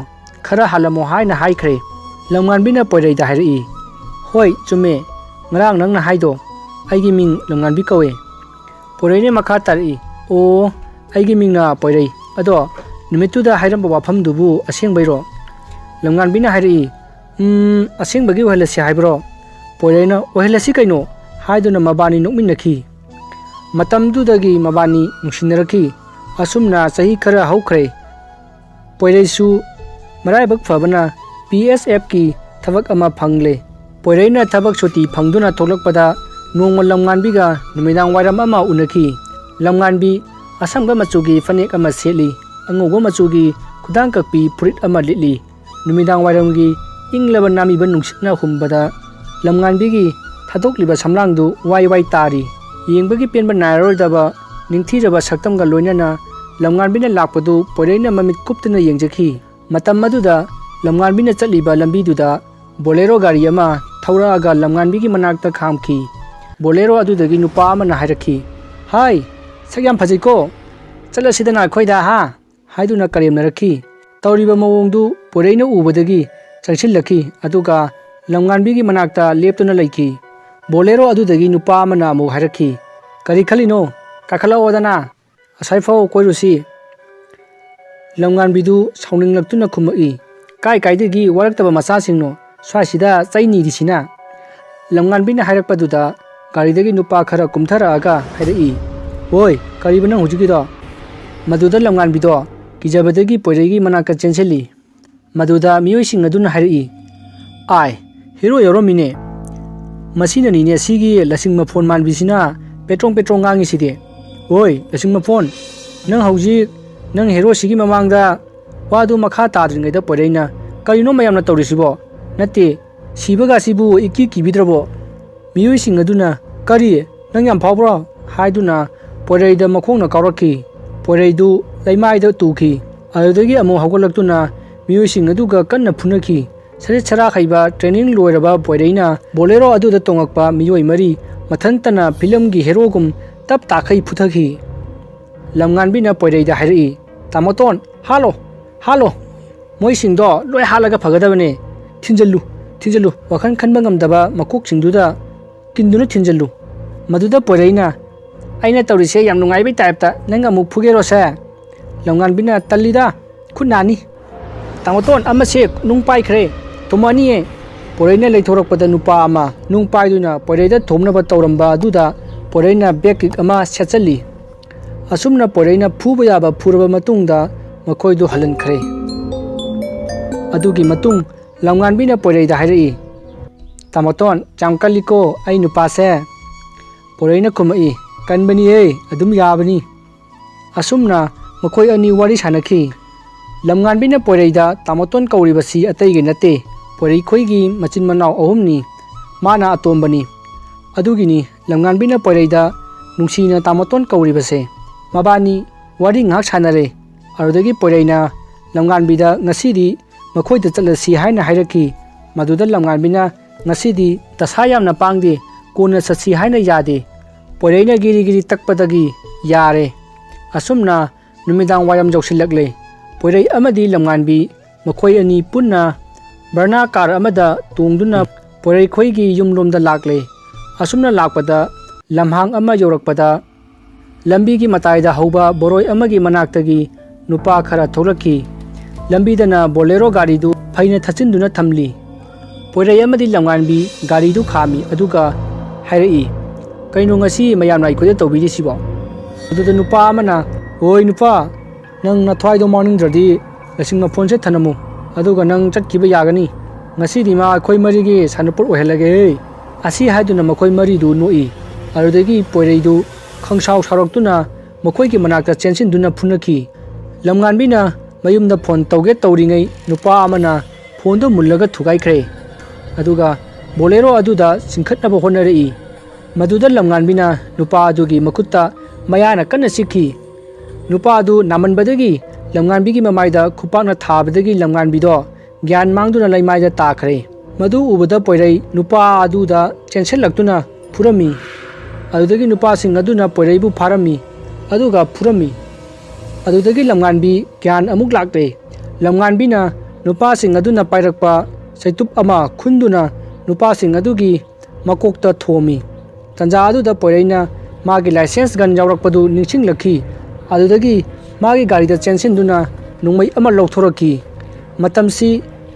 ꯈꯔ ꯍꯜꯂꯝꯃꯣ ꯍꯥꯏꯅ ꯍꯥꯏꯈ꯭ꯔꯦ꯫ ꯂꯝꯉꯥꯟꯕꯤꯅ ꯄꯣꯏꯔꯩꯗ ꯍꯥꯏꯔꯛꯏ, "ꯍꯣꯏ ꯆꯨꯝꯃꯦ, ꯉꯔꯥꯡ ꯅꯪꯅ ꯍꯥꯏꯗꯣ, ꯑꯩꯒꯤ ꯃꯤꯡ ꯂꯝꯉꯥꯟꯕꯤ ꯀꯧꯋꯦ"꯫ ꯄꯣꯏꯔꯩꯅ ꯃꯈꯥ ꯇꯥꯔꯛꯏ, "ꯑꯣ, ꯑꯩꯒꯤ ꯃꯤꯡꯅ ꯄꯣꯏꯔꯩ, ꯑꯗꯣ ꯅꯨꯃꯤꯠꯇꯨꯗ ꯍꯥꯏꯔꯝꯕ ꯋꯥꯐꯝꯗꯨꯕꯨ ꯑꯁꯦꯡꯕꯩꯔꯣ"꯫ ꯂꯝꯉꯥꯟꯕꯤꯅ ꯍꯥꯏꯔꯛꯏ, "ꯑꯁꯦꯡꯕꯒꯤ ꯑꯣꯏꯍꯜꯂꯁꯤ ꯍꯥꯏꯕ꯭ꯔꯣ"꯫ ꯄꯣꯏꯔꯩꯅ "ꯑꯣꯏꯍꯜꯂꯁꯤ ꯀꯩꯅꯣ" ꯍꯥꯏꯗꯨꯅ ꯃꯕꯥꯅꯤ ꯅꯣꯛꯃꯤꯟꯅꯈꯤ꯫ ꯃꯇꯝꯗꯨꯗꯒꯤ ꯃꯕꯥꯅꯤ ꯅꯨꯡꯁꯤꯅꯔꯛꯈꯤ꯫ ꯑꯁꯨꯝꯅ ꯆꯍꯤ ꯈꯔ ꯍꯧꯈ꯭ꯔꯦ꯫ ꯄꯣꯏꯔꯩꯁꯨ ꯃꯔꯥꯏꯕꯛ ꯐꯕꯅ BSFꯀꯤ ꯊꯕꯛ ꯑꯃ ꯐꯪꯂꯦ꯫ ꯄꯣꯏꯔꯩꯅ ꯊꯕꯛ ꯁꯨꯇꯤ ꯐꯪꯗꯨꯅ ꯊꯣꯛꯂꯛꯄꯗ ꯅꯣꯡꯃ ꯂꯝꯉꯥꯟꯕꯤꯒ ꯅꯨꯃꯤꯗꯥꯡ ꯋꯥꯏꯔꯝ ꯑꯃ ꯎꯅꯈꯤ꯫ ꯂꯝꯉꯥꯟꯕꯤ ꯑꯁꯪꯕ ꯃꯆꯨꯒꯤ ꯐꯅꯦꯛ ꯑꯃ ꯁꯦꯠꯂꯤ, ꯑꯉꯧꯕ ꯃꯆꯨꯒꯤ ꯈꯨꯗꯥꯡ ꯀꯛꯄꯤ ꯐꯨꯔꯤꯠ ꯑꯃ ꯂꯤꯠꯂꯤ꯫ ꯅꯨꯃꯤꯗꯥꯡ ꯋꯥꯏꯔꯝꯒꯤ ꯏꯪꯂꯕ ꯅꯥꯃꯤꯕ ꯅꯨꯡꯁꯤꯠꯅ ꯍꯨꯝꯕꯗ ꯂꯝꯉꯥꯟꯕꯤꯒꯤ ꯊꯥꯗꯣꯛꯂꯤꯕ ꯁꯝꯂꯥꯡꯗꯨ ꯋꯥꯏ ꯋꯥꯏ ꯇꯥꯔꯤ꯫ ꯌꯦꯡꯕꯒꯤ ꯄꯦꯟꯕ ꯅꯥꯏꯔꯔꯣꯏꯗꯕ ꯅꯤꯡꯊꯤꯔꯕ ꯁꯛꯇꯝꯒ ꯂꯣꯏꯅꯅ ꯂꯝꯉꯥꯟꯕꯤꯅ ꯂꯥꯛꯄꯗꯨ ꯄꯣꯏꯔꯩꯅ ꯃꯃꯤꯠ ꯀꯨꯞꯇꯨꯅ ꯌꯦꯡꯖꯈꯤ꯫ ꯃꯇꯝ ꯑꯗꯨꯗ ꯂꯝꯉꯥꯟꯕꯤꯅ ꯆꯠꯂꯤꯕ ꯂꯝꯕꯤꯗꯨꯗ ꯕꯣꯂꯦꯔꯣ ꯒꯥꯔꯤ ꯑꯃ ꯊꯧꯔꯛꯑꯒ ꯂꯝꯉꯥꯟꯕꯤꯒꯤ ꯃꯅꯥꯛꯇ ꯈꯥꯝꯈꯤ꯫ ꯕꯣꯂꯦꯔꯣ ꯑꯗꯨꯗꯒꯤ ꯅꯨꯄꯥ ꯑꯃꯅ ꯍꯥꯏꯔꯛꯈꯤ, "ꯍꯥꯏ, ꯁꯛ ꯌꯥꯝ ꯐꯖꯩꯀꯣ, ꯆꯠꯂꯁꯤꯗꯅ ꯑꯩꯈꯣꯏꯗ ꯍꯥ"꯫ ꯍꯥꯏꯗꯨꯅ ꯀꯔꯦꯝꯅꯔꯛꯈꯤ꯫ ꯇꯧꯔꯤꯕ ꯃꯑꯣꯡꯗꯨ ꯄꯣꯏꯔꯩꯅ ꯎꯕꯗꯒꯤ ꯆꯪꯁꯤꯜꯂꯛꯈꯤ ꯑꯗꯨꯒ ꯂꯝꯉꯥꯟꯕꯤꯒꯤ ꯃꯅꯥꯛꯇ ꯂꯦꯞꯇꯨꯅ ꯂꯩꯈꯤ꯫ ꯕꯣꯂꯦꯔꯣ ꯑꯗꯨꯗꯒꯤ ꯅꯨꯄꯥ ꯑꯃꯅ ꯑꯃꯨꯛ ꯍꯥꯏꯔꯛꯈꯤ, "ꯀꯔꯤ ꯈꯜꯂꯤꯅꯣ, ꯀꯥꯈꯠꯂꯛꯑꯣꯗꯅ, ꯑꯁꯥꯏꯐꯥꯎ ꯀꯣꯏꯔꯨꯁꯤ"꯫ ꯂꯝꯉꯥꯟꯕꯤꯗꯨ ꯁꯥꯎꯅꯤꯡꯂꯛꯇꯨꯅ ꯈꯨꯝꯃꯛꯏ, "ꯀꯥꯏꯗꯒꯤ ꯋꯥꯔꯛꯇꯕ ꯃꯆꯥꯁꯤꯡꯅꯣ ꯁ꯭ꯋꯥꯏꯁꯤꯗ ꯆꯩ ꯅꯤꯔꯤꯁꯤꯅ"꯫ ꯂꯝꯉꯥꯟꯕꯤꯅ ꯍꯥꯏꯔꯛꯄꯗꯨꯗ ꯒꯥꯔꯤꯗꯒꯤ ꯅꯨꯄꯥ ꯈꯔ ꯀꯨꯝꯊꯔꯛꯑꯒ ꯍꯥꯏꯔꯛꯏ, "ꯑꯣꯏ, ꯀꯔꯤꯕ ꯅꯪ ꯍꯧꯖꯤꯛꯀꯤꯗꯣ"꯫ ꯃꯗꯨꯗ ꯂꯝꯉꯥꯟꯕꯤꯗꯣ ꯀꯤꯖꯕꯗꯒꯤ ꯄꯣꯏꯔꯩꯒꯤ ꯃꯅꯥꯛꯇ ꯆꯦꯟꯁꯤꯜꯂꯤ꯫ ꯃꯗꯨꯗ ꯃꯤꯑꯣꯏꯁꯤꯡ ꯑꯗꯨꯅ ꯍꯥꯏꯔꯛꯏ, "ꯑꯥꯏ, ꯍꯦꯔꯣ ꯌꯥꯎꯔꯝꯃꯤꯅꯦ, ꯃꯁꯤꯅꯅꯤꯅꯦ ꯁꯤꯒꯤ ꯂꯁꯤꯡ ꯃꯐꯣꯟ ꯃꯥꯟꯕꯤꯁꯤꯅ ꯄꯦꯇ꯭ꯔꯣꯡ ꯄꯦꯇ꯭ꯔꯣꯡ ꯉꯥꯡꯉꯤꯁꯤꯗꯤ"꯫ "ꯑꯣꯏ ꯂꯁꯤꯡ ꯃꯐꯣꯟ, ꯅꯪ ꯍꯧꯖꯤꯛ ꯅꯪ ꯍꯦꯔꯣꯁꯤꯒꯤ ꯃꯃꯥꯡꯗ"꯫ ꯋꯥꯗꯨ ꯃꯈꯥ ꯇꯥꯗ꯭ꯔꯤꯉꯩꯗ ꯄꯣꯏꯔꯩꯅ, "ꯀꯔꯤꯅꯣ ꯃꯌꯥꯝꯅ ꯇꯧꯔꯤꯁꯤꯕꯣ, ꯅꯠꯇꯦ, ꯁꯤꯕꯒꯁꯤꯕꯨ ꯏꯀꯤ ꯀꯤꯕꯤꯗ꯭ꯔꯕꯣ"꯫ ꯃꯤꯑꯣꯏꯁꯤꯡ ꯑꯗꯨꯅ, "ꯀꯔꯤ, ꯅꯪ ꯌꯥꯝ ꯐꯥꯎꯕ꯭ꯔꯣ"꯫ ꯍꯥꯏꯗꯨꯅ ꯄꯣꯏꯔꯩꯗ ꯃꯈꯣꯡꯅ ꯀꯥꯎꯔꯛꯈꯤ꯫ ꯄꯣꯏꯔꯩꯗꯨ ꯂꯩꯃꯥꯏꯗ ꯇꯨꯈꯤ꯫ ꯑꯗꯨꯗꯒꯤ ꯑꯃꯨꯛ ꯍꯧꯒꯠꯂꯛꯇꯨꯅ ꯃꯤꯑꯣꯏꯁꯤꯡ ꯑꯗꯨꯒ ꯀꯟꯅ ꯐꯨꯅꯈꯤ꯫ ꯁꯔꯤꯠ ꯁꯔꯥꯛ ꯍꯩꯕ ꯇ꯭ꯔꯦꯅꯤꯡ ꯂꯣꯏꯔꯕ ꯄꯣꯏꯔꯩꯅ ꯕꯣꯂꯦꯔꯣ ꯑꯗꯨꯗ ꯇꯣꯡꯉꯛꯄ ꯃꯤꯑꯣꯏ 4 ꯃꯊꯟꯇꯅ ꯐꯤꯂꯝꯒꯤ ꯍꯦꯔꯣꯒꯨꯝ ꯇꯞ ꯇꯥꯈꯩ ꯐꯨꯊꯈꯤ꯫ ꯂꯝꯉꯥꯟꯕꯤꯅ ꯄꯣꯏꯔꯩꯗ ꯍꯥꯏꯔꯛꯏ, "ꯇꯥꯃꯣꯇꯣꯟ, ꯍꯥꯠꯂꯣ, ꯍꯥꯠꯂꯣ, ꯃꯣꯏꯁꯤꯡꯗꯣ ꯂꯣꯏ ꯍꯥꯠꯂꯒ ꯐꯒꯗꯕꯅꯦ, ꯊꯤꯟꯖꯜꯂꯨ, ꯊꯤꯟꯖꯜꯂꯨ, ꯋꯥꯈꯜ ꯈꯟꯕ ꯉꯝꯗꯕ ꯃꯀꯣꯛꯁꯤꯡꯗꯨꯗ ꯀꯤꯟꯗꯨꯅ ꯊꯤꯟꯖꯜꯂꯨ"꯫ ꯃꯗꯨꯗ ꯄꯣꯏꯔꯩꯅ, "ꯑꯩꯅ ꯇꯧꯔꯤꯁꯦ ꯌꯥꯝ ꯅꯨꯡꯉꯥꯏꯕꯩ ꯇꯥꯏꯞꯇ ꯅꯪ ꯑꯃꯨꯛ ꯐꯨꯒꯦꯔꯣꯁꯦ"꯫ ꯂꯝꯉꯥꯟꯕꯤꯅ, "ꯇꯜꯂꯤꯗ, ꯈꯨꯠ ꯅꯥꯅꯤ"꯫ "ꯇꯥꯃꯣꯇꯣꯟ, ꯑꯃꯁꯦ ꯅꯨꯡ ꯄꯥꯏꯈ꯭ꯔꯦ, ꯊꯣꯝꯃꯛꯑꯅꯤꯌꯦ"꯫ ꯄꯣꯏꯔꯩꯅ ꯂꯩꯊꯣꯔꯛꯄꯗ ꯅꯨꯄꯥ ꯑꯃ ꯅꯨꯡ ꯄꯥꯏꯗꯨꯅ ꯄꯣꯏꯔꯩꯗ ꯊꯣꯝꯅꯕ ꯇꯧꯔꯝꯕ ꯑꯗꯨꯗ ꯄꯣꯏꯔꯩꯅ ꯕꯦꯛ ꯀꯤꯛ ꯑꯃ ꯁꯦꯠꯆꯜꯂꯤ꯫ ꯑꯁꯨꯝꯅ ꯄꯣꯏꯔꯩꯅ ꯐꯨꯕ ꯌꯥꯕ ꯐꯨꯔꯕ ꯃꯇꯨꯡꯗ ꯃꯈꯣꯏꯗꯨ ꯍꯜꯍꯟꯈ꯭ꯔꯦ꯫ ꯑꯗꯨꯒꯤ ꯃꯇꯨꯡ ꯂꯝꯉꯥꯟꯕꯤꯅ ꯄꯣꯏꯔꯩꯗ ꯍꯥꯏꯔꯛꯏ, "ꯇꯥꯃꯣꯇꯣꯟ, ꯌꯥꯝ ꯀꯜꯂꯤꯀꯣ ꯑꯩ ꯅꯨꯄꯥꯁꯦ"꯫ ꯄꯣꯏꯔꯩꯅ ꯈꯨꯝꯃꯛꯏ, "ꯀꯟꯕꯅꯤꯍꯦ, ꯑꯗꯨꯝ ꯌꯥꯕꯅꯤ"꯫ ꯑꯁꯨꯝꯅ ꯃꯈꯣꯏ ꯑꯅꯤ ꯋꯥꯔꯤ ꯁꯥꯅꯈꯤ꯫ ꯂꯝꯉꯥꯟꯕꯤꯅ ꯄꯣꯏꯔꯩꯗ ꯇꯥꯃꯣꯇꯣꯟ ꯀꯧꯔꯤꯕꯁꯤ ꯑꯇꯩꯒꯤ ꯅꯠꯇꯦ, ꯄꯣꯏꯔꯩꯈꯣꯏꯒꯤ ꯃꯆꯤꯟ ꯃꯅꯥꯎ 3ꯅꯤ, ꯃꯥꯅ ꯑꯇꯣꯝꯕꯅꯤ꯫ ꯑꯗꯨꯒꯤꯅꯤ ꯂꯝꯉꯥꯟꯕꯤꯅ ꯄꯣꯏꯔꯩꯗ ꯅꯨꯡꯁꯤꯅ ꯇꯥꯃꯣꯇꯣꯟ ꯀꯧꯔꯤꯕꯁꯦ꯫ ꯃꯕꯥꯅꯤ ꯋꯥꯔꯤ ꯉꯥꯏꯍꯥꯛ ꯁꯥꯅꯔꯦ꯫ ꯑꯗꯨꯗꯒꯤ ꯄꯣꯏꯔꯩꯅ ꯂꯝꯉꯥꯟꯕꯤꯗ ꯉꯁꯤꯗꯤ ꯃꯈꯣꯏꯗ ꯆꯠꯂꯁꯤ ꯍꯥꯏꯅ ꯍꯥꯏꯔꯛꯈꯤ꯫ ꯃꯗꯨꯗ ꯂꯝꯉꯥꯟꯕꯤꯅ, "ꯉꯁꯤꯗꯤ ꯗꯁꯥ ꯌꯥꯝꯅ ꯄꯥꯡꯗꯦ, ꯀꯣꯟꯅ ꯆꯠꯁꯤ ꯍꯥꯏꯅ ꯌꯥꯗꯦ"꯫ ꯄꯣꯏꯔꯩꯅ ꯒꯤꯔꯤ ꯒꯤꯔꯤ ꯇꯛꯄꯗꯒꯤ ꯌꯥꯔꯦ꯫ ꯑꯁꯨꯝꯅ ꯅꯨꯃꯤꯗꯥꯡ ꯋꯥꯏꯔꯝ ꯌꯧꯁꯤꯜꯂꯛꯂꯦ꯫ ꯄꯣꯏꯔꯩ ꯑꯃꯗꯤ ꯂꯝꯉꯥꯟꯕꯤ ꯃꯈꯣꯏ ꯑꯅꯤ ꯄꯨꯟꯅ ꯕꯔꯅꯥ ꯀꯥꯔ ꯑꯃꯗ ꯇꯣꯡꯗꯨꯅ ꯄꯣꯏꯔꯩꯈꯣꯏꯒꯤ ꯌꯨꯝꯂꯣꯝꯗ ꯂꯥꯛꯂꯦ꯫ ꯑꯁꯨꯝꯅ ꯂꯥꯛꯄꯗ ꯂꯝꯍꯥꯡ ꯑꯃ ꯌꯧꯔꯛꯄꯗ ꯂꯝꯕꯤꯒꯤ ꯃꯇꯥꯏꯗ ꯍꯧꯕ ꯕꯣꯔꯣꯏ ꯑꯃꯒꯤ ꯃꯅꯥꯛꯇꯒꯤ ꯅꯨꯄꯥ ꯈꯔ ꯊꯣꯛꯂꯛꯈꯤ꯫ ꯂꯝꯕꯤꯗꯅ ꯕꯣꯂꯦꯔꯣ ꯒꯥꯔꯤꯗꯨ ꯐꯩꯅ ꯊꯠꯆꯤꯟꯗꯨꯅ ꯊꯝꯂꯤ꯫ ꯄꯣꯏꯔꯩ ꯑꯃꯗꯤ ꯂꯝꯉꯥꯟꯕꯤ ꯒꯥꯔꯤꯗꯨ ꯈꯥꯝꯃꯤ ꯑꯗꯨꯒ ꯍꯥꯏꯔꯛꯏ, ꯀꯩꯅꯣ ꯉꯁꯤ ꯃꯌꯥꯝꯅ ꯑꯩꯈꯣꯏꯗ ꯇꯧꯕꯤꯔꯤꯁꯤꯕꯣ? ꯑꯗꯨꯗ ꯅꯨꯄꯥ ꯑꯃꯅ ꯍꯣꯏ ꯅꯨꯄꯥ ꯅꯪ ꯅꯊ꯭ꯋꯥꯏꯗꯣ ꯃꯥꯡꯅꯤꯡꯗ꯭ꯔꯗꯤ ꯂꯤꯁꯤꯡ ꯃꯐꯣꯟꯁꯦ ꯊꯅꯝꯃꯨ ꯑꯗꯨꯒ ꯅꯪ ꯆꯠꯈꯤꯕ ꯌꯥꯒꯅꯤ ꯉꯁꯤꯗꯤ ꯃꯥ ꯑꯩꯈꯣꯏ ꯃꯔꯤꯒꯤ ꯁꯥꯟꯅꯄꯣꯠ ꯑꯣꯏꯍꯜꯂꯒꯦ ꯑꯁꯤ ꯍꯥꯏꯗꯨꯅ ꯃꯈꯣꯏ ꯃꯔꯤꯗꯨ ꯅꯣꯛꯏ ꯑꯗꯨꯗꯒꯤ ꯄꯣꯏꯔꯩꯗꯨ ꯈꯪꯁꯥꯎ ꯁꯥꯎꯔꯛꯇꯨꯅ ꯃꯈꯣꯏꯒꯤ ꯃꯅꯥꯛꯇ ꯆꯦꯟꯁꯤꯟꯗꯨꯅ ꯐꯨꯅꯈꯤ ꯂꯝꯉꯥꯟꯕꯤꯅ ꯃꯌꯨꯝꯗ ꯐꯣꯟ ꯇꯧꯒꯦ ꯇꯧꯔꯤꯉꯩ ꯅꯨꯄꯥ ꯑꯃꯅ ꯐꯣꯟꯗꯨ ꯃꯨꯜꯂꯒ ꯊꯨꯒꯥꯏꯈ꯭ꯔꯦ ꯑꯗꯨꯒ ꯕꯣꯂꯦꯔꯣ ꯑꯗꯨꯗ ꯆꯤꯡꯈꯠꯅꯕ ꯍꯣꯠꯅꯔꯛꯏ ꯃꯗꯨꯗ ꯂꯝꯉꯥꯟꯕꯤꯅ ꯅꯨꯄꯥ ꯑꯗꯨꯒꯤ ꯃꯈꯨꯠꯇ ꯃꯌꯥꯅ ꯀꯟꯅ ꯆꯤꯛꯈꯤ ꯅꯨꯄꯥ ꯑꯗꯨ ꯅꯥꯃꯟꯕꯗꯒꯤ ꯂꯝꯉꯥꯟꯕꯤꯒꯤ ꯃꯃꯥꯏꯗ ꯈꯨꯄꯥꯛꯅ ꯊꯥꯕꯗꯒꯤ ꯂꯝꯉꯥꯟꯕꯤꯗꯣ ꯒ꯭ꯌꯥꯟ ꯃꯥꯡꯗꯨꯅ ꯂꯩꯃꯥꯏꯗ ꯇꯥꯈ꯭ꯔꯦ ꯃꯗꯨ ꯎꯕꯗ ꯄꯣꯏꯔꯩ ꯅꯨꯄꯥ ꯑꯗꯨꯗ ꯆꯦꯟꯁꯤꯜꯂꯛꯇꯨꯅ ꯐꯨꯔꯝꯃꯤ ꯑꯗꯨꯗꯒꯤ ꯅꯨꯄꯥꯁꯤꯡ ꯑꯗꯨꯅ ꯄꯣꯏꯔꯩꯕꯨ ꯐꯥꯔꯝꯃꯤ ꯑꯗꯨꯒ ꯐꯨꯔꯝꯃꯤ ꯑꯗꯨꯗꯒꯤ ꯂꯝꯉꯥꯟꯕꯤ ꯒ꯭ꯌꯥꯟ ꯑꯃꯨꯛ ꯂꯥꯛꯂꯦ ꯂꯝꯉꯥꯟꯕꯤꯅ ꯅꯨꯄꯥꯁꯤꯡ ꯑꯗꯨꯅ ꯄꯥꯏꯔꯛꯄ ꯆꯩꯇꯨꯞ ꯑꯃ ꯈꯨꯟꯗꯨꯅ ꯅꯨꯄꯥꯁꯤꯡ ꯑꯗꯨꯒꯤ ꯃꯀꯣꯛꯇ ꯊꯣꯝꯃꯤ ꯇꯟꯖꯥ ꯑꯗꯨꯗ ꯄꯣꯏꯔꯩꯅ ꯃꯥꯒꯤ ꯂꯥꯏꯁꯦꯟꯁ ꯒꯟ ꯌꯥꯎꯔꯛꯄꯗꯨ ꯅꯤꯡꯁꯤꯡꯂꯛꯈꯤ ꯑꯗꯨꯗꯒꯤ ꯃꯥꯒꯤ ꯒꯥꯔꯤꯗ ꯆꯦꯟꯁꯤꯟꯗꯨꯅ ꯅꯣꯡꯃꯩ ꯑꯃ ꯂꯧꯊꯣꯔꯛꯈꯤ ꯃꯇꯝꯁꯤ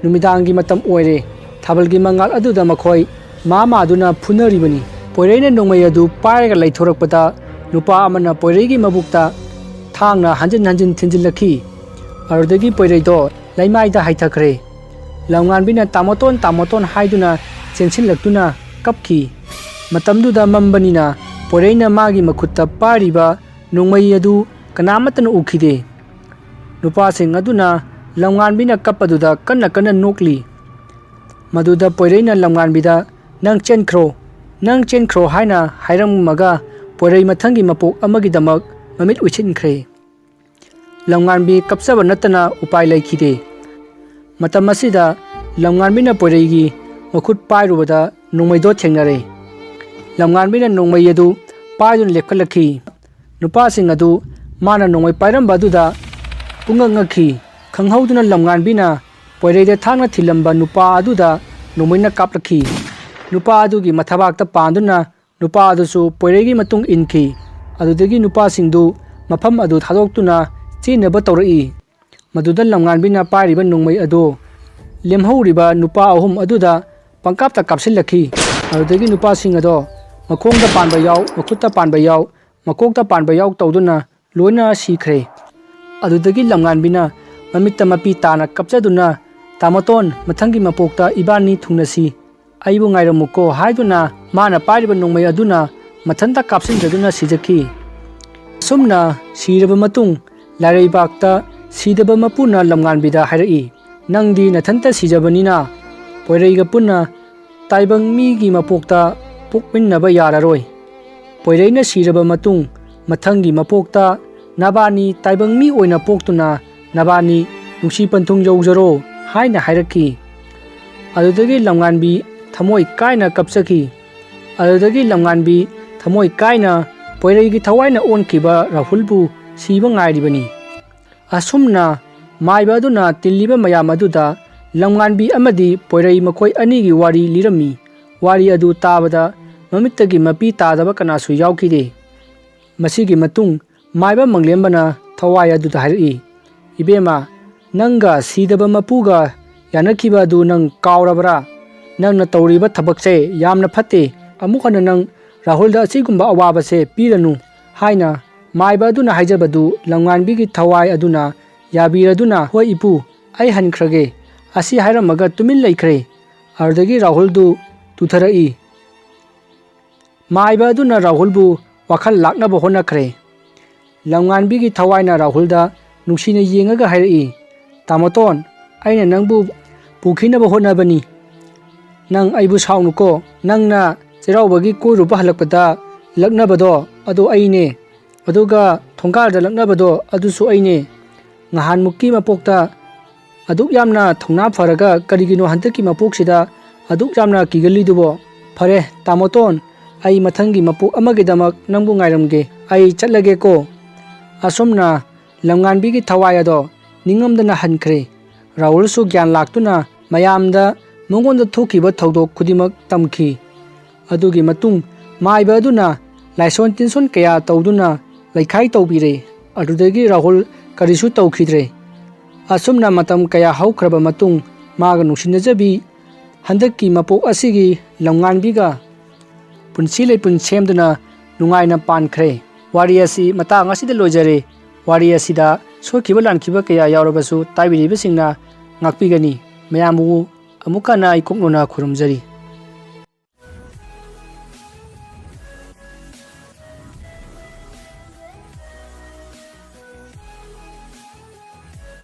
ꯅꯨꯃꯤꯗꯥꯡꯒꯤ ꯃꯇꯝ ꯑꯣꯏꯔꯦ ꯊꯥꯕꯜꯒꯤ ꯃꯉꯥꯜ ꯑꯗꯨꯗ ꯃꯈꯣꯏ ꯃꯥꯗꯨꯅ ꯐꯨꯅꯔꯤꯕꯅꯤ ꯄꯣꯏꯔꯩꯅ ꯅꯣꯡꯃꯩ ꯑꯗꯨ ꯄꯥꯏꯔꯒ ꯂꯩꯊꯣꯔꯛꯄꯗ ꯅꯨꯄꯥ ꯑꯃꯅ ꯄꯣꯏꯔꯩꯒꯤ ꯃꯕꯨꯛꯇ ꯊꯥꯡꯅ ꯍꯟꯖꯤꯟ ꯍꯟꯖꯤꯟ ꯊꯤꯟꯖꯤꯜꯂꯛꯈꯤ ꯑꯗꯨꯗꯒꯤ ꯄꯣꯏꯔꯩꯗꯣ ꯂꯩꯃꯥꯏꯗ ꯍꯩꯊꯈ꯭ꯔꯦ ꯂꯝꯉꯥꯟꯕꯤꯅ ꯇꯥꯃꯣꯇꯣꯟ ꯍꯥꯏꯗꯨꯅ ꯆꯦꯟꯁꯤꯜꯂꯛꯇꯨꯅ ꯀꯞꯈꯤ ꯃꯇꯝꯗꯨꯗ ꯃꯝꯕꯅꯤꯅ ꯄꯣꯏꯔꯩꯅ ꯃꯥꯒꯤ ꯃꯈꯨꯠꯇ ꯄꯥꯏꯔꯤꯕ ꯅꯣꯡꯃꯩ ꯑꯗꯨ ꯀꯅꯥꯃꯠꯇꯅ ꯎꯈꯤꯗꯦ ꯅꯨꯄꯥꯁꯤꯡ ꯑꯗꯨꯅ ꯂꯝꯉꯥꯟꯕꯤꯅ ꯀꯞꯄꯗꯨꯗ ꯀꯟꯅ ꯀꯟꯅ ꯅꯣꯛꯂꯤ ꯃꯗꯨꯗ ꯄꯣꯏꯔꯩꯅ ꯂꯝꯉꯥꯟꯕꯤꯗ ꯅꯪ ꯆꯦꯟꯈ꯭ꯔꯣ ꯍꯥꯏꯅ ꯍꯥꯏꯔꯝꯃꯒ ꯄꯣꯏꯔꯩ ꯃꯊꯪꯒꯤ ꯃꯄꯣꯛ ꯑꯃꯒꯤꯗꯃꯛ ꯃꯃꯤꯠ ꯎꯏꯁꯤꯟꯈ꯭ꯔꯦ ꯂꯝꯉꯥꯟꯕꯤ ꯀꯞꯆꯕ ꯅꯠꯇꯅ ꯎꯄꯥꯏ ꯂꯩꯈꯤꯗꯦ ꯃꯇꯝ ꯑꯁꯤꯗ ꯂꯝꯉꯥꯟꯕꯤꯅ ꯄꯣꯏꯔꯩꯒꯤ ꯃꯈꯨꯠ ꯄꯥꯏꯔꯨꯕꯗ ꯅꯣꯡꯃꯩꯗꯣ ꯊꯦꯡꯅꯔꯦ ꯂꯝꯉꯥꯟꯕꯤꯅ ꯅꯣꯡꯃꯩ ꯑꯗꯨ ꯄꯥꯏꯗꯨꯅ ꯂꯦꯞꯈꯠꯂꯛꯈꯤ ꯅꯨꯄꯥꯁꯤꯡ ꯑꯗꯨ ꯃꯥꯅ ꯅꯣꯡꯃꯩ ꯄꯥꯏꯔꯝꯕ ꯑꯗꯨꯗ ꯄꯨꯡꯉꯛ-ꯉꯛꯈꯤ ꯈꯪꯍꯧꯗꯨꯅ ꯂꯝꯉꯥꯟꯕꯤꯅ ꯄꯣꯏꯔꯩꯗ ꯊꯥꯡꯅ ꯊꯤꯜꯂꯝꯕ ꯅꯨꯄꯥ ꯑꯗꯨꯗ ꯅꯣꯡꯃꯩꯅ ꯀꯥꯞꯂꯛꯈꯤ ꯅꯨꯄꯥ ꯑꯗꯨꯒꯤ ꯃꯊꯕꯥꯛꯇ ꯄꯥꯟꯗꯨꯅ ꯅꯨꯄꯥ ꯑꯗꯨꯁꯨ ꯄꯣꯏꯔꯩꯒꯤ ꯃꯇꯨꯡ ꯏꯟꯈꯤ ꯑꯗꯨꯗꯒꯤ ꯅꯨꯄꯥꯁꯤꯡꯗꯨ ꯃꯐꯝ ꯑꯗꯨ ꯊꯥꯗꯣꯛꯇꯨꯅ ꯆꯦꯟꯅꯕ ꯇꯧꯔꯛꯏ ꯃꯗꯨꯗ ꯂꯝꯉꯥꯟꯕꯤꯅ ꯄꯥꯏꯔꯤꯕ ꯅꯣꯡꯃꯩ ꯑꯗꯨ ꯂꯦꯝꯍꯧꯔꯤꯕ ꯅꯨꯄꯥ ꯑꯍꯨꯝ ꯑꯗꯨꯗ ꯄꯪꯀꯥꯞꯇ ꯀꯥꯞꯁꯤꯜꯂꯛꯈꯤ ꯑꯗꯨꯗꯒꯤ ꯅꯨꯄꯥꯁꯤꯡ ꯑꯗꯣ ꯃꯈꯣꯡꯗ ꯄꯥꯟꯕ ꯌꯥꯎ ꯃꯈꯨꯠꯇ ꯄꯥꯟꯕ ꯌꯥꯎ ꯃꯀꯣꯛꯇ ꯄꯥꯟꯕ ꯌꯥꯎ ꯇꯧꯗꯨꯅ ꯂꯣꯏꯅ ꯁꯤꯈ꯭ꯔꯦ ꯑꯗꯨꯗꯒꯤ ꯂꯝꯉꯥꯟꯕꯤꯅ ꯃꯃꯤꯠꯇ ꯃꯄꯤ ꯇꯥꯅ ꯀꯞꯆꯗꯨꯅ ꯇꯥꯃꯣꯇꯣꯟ ꯃꯊꯪꯒꯤ ꯃꯄꯣꯛꯇ ꯏꯕꯥꯅꯤ ꯊꯨꯡꯅꯁꯤ ꯑꯩꯕꯨ ꯉꯥꯏꯔꯝꯃꯨꯀꯣ ꯍꯥꯏꯗꯨꯅ ꯃꯥꯅ ꯄꯥꯏꯔꯤꯕ ꯅꯣꯡꯃꯩ ꯑꯗꯨꯅ ꯃꯊꯟꯇ ꯀꯥꯞꯁꯤꯟꯖꯗꯨꯅ ꯁꯤꯖꯈꯤ ꯑꯁꯨꯝꯅ ꯁꯤꯔꯕ ꯃꯇꯨꯡ ꯂꯥꯏꯔꯩꯕꯥꯛꯇ ꯁꯤꯗꯕ ꯃꯄꯨꯅ ꯂꯝꯉꯥꯟꯕꯤꯗ ꯍꯥꯏꯔꯛꯏ ꯅꯪꯗꯤ ꯅꯊꯟꯇ ꯁꯤꯖꯕꯅꯤꯅ ꯄꯣꯏꯔꯩꯒ ꯄꯨꯟꯅ ꯇꯥꯏꯕꯪ ꯃꯤꯒꯤ ꯃꯄꯣꯛꯇ ꯄꯣꯛꯃꯤꯟꯅꯕ ꯌꯥꯔꯔꯣꯏ ꯄꯣꯏꯔꯩꯅ ꯁꯤꯔꯕ ꯃꯇꯨꯡ ꯃꯊꯪꯒꯤ ꯃꯄꯣꯛꯇ ꯅꯕꯥꯅꯤ ꯇꯥꯏꯕꯪ ꯃꯤ ꯑꯣꯏꯅ ꯄꯣꯛꯇꯨꯅ ꯅꯕꯥꯅꯤ ꯅꯨꯡꯁꯤ ꯄꯟꯊꯨꯡ ꯌꯧꯖꯔꯣ ꯍꯥꯏꯅ ꯍꯥꯏꯔꯛꯈꯤ ꯑꯗꯨꯗꯒꯤ ꯂꯝꯉꯥꯟꯕꯤ ꯊꯃꯣꯏ ꯀꯥꯏꯅ ꯀꯞꯆꯈꯤ ꯑꯗꯨꯗꯒꯤ ꯂꯝꯉꯥꯟꯕꯤ ꯊꯃꯣꯏ ꯀꯥꯏꯅ ꯄꯣꯏꯔꯩꯒꯤ ꯊꯋꯥꯏꯅ ꯑꯣꯟꯈꯤꯕ ꯔꯥꯍꯨꯜꯕꯨ ꯁꯤꯕ ꯉꯥꯏꯔꯤꯕꯅꯤ ꯑꯁꯨꯝꯅ ꯃꯥꯏꯕ ꯑꯗꯨꯅ ꯇꯤꯜꯂꯤꯕ ꯃꯌꯥꯝ ꯑꯗꯨꯗ ꯂꯝꯉꯥꯟꯕꯤ ꯑꯃꯗꯤ ꯄꯣꯏꯔꯩ ꯃꯈꯣꯏ ꯑꯅꯤꯒꯤ ꯋꯥꯔꯤ ꯂꯤꯔꯝꯃꯤ ꯋꯥꯔꯤ ꯑꯗꯨ ꯇꯥꯕꯗ ꯃꯃꯤꯠꯇꯒꯤ ꯃꯄꯤ ꯇꯥꯗꯕ ꯀꯅꯥꯁꯨ ꯌꯥꯎꯈꯤꯗꯦ ꯃꯁꯤꯒꯤ ꯃꯇꯨꯡ ꯃꯥꯏꯕ ꯃꯪꯂꯦꯝꯕꯅ ꯊꯋꯥꯏ ꯑꯗꯨꯗ ꯍꯥꯏꯔꯛꯏ ꯏꯕꯦꯝꯃ ꯅꯪꯒ ꯁꯤꯗꯕ ꯃꯄꯨꯒ ꯌꯥꯅꯈꯤꯕ ꯑꯗꯨ ꯅꯪ ꯀꯥꯎꯔꯕꯔꯥ ꯅꯪꯅ ꯇꯧꯔꯤꯕ ꯊꯕꯛꯁꯦ ꯌꯥꯝꯅ ꯐꯠꯇꯦ ꯑꯃꯨꯛ ꯍꯟꯅ ꯅꯪ ꯔꯥꯍꯨꯜꯗ ꯑꯁꯤꯒꯨꯝꯕ ꯑꯋꯥꯕꯁꯦ ꯄꯤꯔꯅꯨ ꯍꯥꯏꯅ ꯃꯥꯏꯕ ꯑꯗꯨꯅ ꯍꯥꯏꯖꯕꯗꯨ ꯂꯝꯉꯥꯟꯕꯤꯒꯤ ꯊꯋꯥꯏ ꯑꯗꯨꯅ ꯌꯥꯕꯤꯔꯗꯨꯅ ꯍꯣꯏ ꯏꯄꯨ ꯑꯩ ꯍꯟꯈ꯭ꯔꯒꯦ ꯑꯁꯤ ꯍꯥꯏꯔꯝꯃꯒ ꯇꯨꯃꯤꯟ ꯂꯩꯈ꯭ꯔꯦ ꯑꯗꯨꯗꯒꯤ ꯔꯥꯍꯨꯜꯗꯨ ꯇꯨꯊꯔꯛꯏ ꯃꯥꯏꯕ ꯑꯗꯨꯅ ꯔꯥꯍꯨꯜꯕꯨ ꯋꯥꯈꯜ ꯂꯥꯛꯅꯕ ꯍꯣꯠꯅꯈ꯭ꯔꯦ ꯂꯝꯉꯥꯟꯕꯤꯒꯤ ꯊꯋꯥꯏꯅ ꯔꯥꯍꯨꯜꯗ ꯅꯨꯡꯁꯤꯅ ꯌꯦꯡꯉꯒ ꯍꯥꯏꯔꯛꯏ ꯇꯥꯃꯣꯇꯣꯟ ꯑꯩꯅ ꯅꯪꯕꯨ ꯄꯨꯈꯤꯅꯕ ꯍꯣꯠꯅꯕꯅꯤ ꯅꯪ ꯑꯩꯕꯨ ꯁꯥꯎꯅꯨꯀꯣ ꯅꯪꯅ ꯆꯩꯔꯥꯎꯕꯒꯤ ꯀꯣꯏꯔꯨꯕ ꯍꯜꯂꯛꯄꯗ ꯂꯛꯅꯕꯗꯣ ꯑꯗꯨ ꯑꯩꯅꯦ ꯑꯗꯨꯒ ꯊꯣꯡꯒꯥꯜꯗ ꯂꯛꯅꯕꯗꯣ ꯑꯗꯨꯁꯨ ꯑꯩꯅꯦ ꯅꯍꯥꯟꯃꯨꯛꯀꯤ ꯃꯄꯣꯛꯇ ꯑꯗꯨꯛ ꯌꯥꯝꯅ ꯊꯧꯅꯥ ꯐꯔꯒ ꯀꯔꯤꯒꯤꯅꯣ ꯍꯟꯗꯛꯀꯤ ꯃꯄꯣꯛꯁꯤꯗ ꯑꯗꯨꯛ ꯌꯥꯝꯅ ꯀꯤꯒꯜꯂꯤꯗꯨꯕꯣ ꯐꯔꯦ ꯇꯥꯃꯣꯇꯣꯟ ꯑꯩ ꯃꯊꯪꯒꯤ ꯃꯄꯣꯛ ꯑꯃꯒꯤꯗꯃꯛ ꯅꯪꯕꯨ ꯉꯥꯏꯔꯝꯒꯦ ꯑꯩ ꯆꯠꯂꯒꯦꯀꯣ ꯑꯁꯨꯝꯅ ꯂꯝꯉꯥꯟꯕꯤꯒꯤ ꯊꯋꯥꯏ ꯑꯗꯣ ꯅꯤꯡꯉꯝꯗꯅ ꯍꯟꯈ꯭ꯔꯦ ꯔꯥꯍꯨꯜꯁꯨ ꯒ꯭ꯌꯥꯟ ꯂꯥꯛꯇꯨꯅ ꯃꯌꯥꯝꯗ ꯃꯉꯣꯟꯗ ꯊꯣꯛꯈꯤꯕ ꯊꯧꯗꯣꯛ ꯈꯨꯗꯤꯡꯃꯛ ꯇꯝꯈꯤ ꯑꯗꯨꯒꯤ ꯃꯇꯨꯡ ꯃꯥꯏꯕ ꯑꯗꯨꯅ ꯂꯥꯏꯁꯣꯟ ꯇꯤꯟꯁꯣꯟ ꯀꯌꯥ ꯇꯧꯗꯨꯅ ꯂꯩꯈꯥꯏ ꯇꯧꯕꯤꯔꯦ ꯑꯗꯨꯗꯒꯤ ꯔꯥꯍꯨꯜ ꯀꯔꯤꯁꯨ ꯇꯧꯈꯤꯗ꯭ꯔꯦ ꯑꯁꯨꯝꯅ ꯃꯇꯝ ꯀꯌꯥ ꯍꯧꯈ꯭ꯔꯕ ꯃꯇꯨꯡ ꯃꯥꯒ ꯅꯨꯡꯁꯤꯅꯖꯕꯤ ꯍꯟꯗꯛꯀꯤ ꯃꯄꯣꯛ ꯑꯁꯤꯒꯤ ꯂꯝꯉꯥꯟꯕꯤꯒ ꯄꯨꯟꯁꯤ ꯂꯩꯄꯨꯟ ꯁꯦꯝꯗꯨꯅ ꯅꯨꯡꯉꯥꯏꯅ ꯄꯥꯟꯈ꯭ꯔꯦ꯫ ꯋꯥꯔꯤ ꯑꯁꯤ ꯃꯇꯥꯡ ꯑꯁꯤꯗ ꯂꯣꯏꯖꯔꯦ꯫ ꯋꯥꯔꯤ ꯑꯁꯤꯗ ꯁꯣꯏꯈꯤꯕ ꯂꯥꯟꯈꯤꯕ ꯀꯌꯥ ꯌꯥꯎꯔꯕꯁꯨ ꯇꯥꯕꯤꯔꯤꯕꯁꯤꯡꯅ ꯉꯥꯛꯄꯤꯒꯅꯤ꯫ ꯃꯌꯥꯝꯕꯨ ꯑꯃꯨꯛ ꯍꯟꯅ ꯏꯀꯣꯛꯅꯅ ꯈꯨꯔꯨꯝꯖꯔꯤ꯫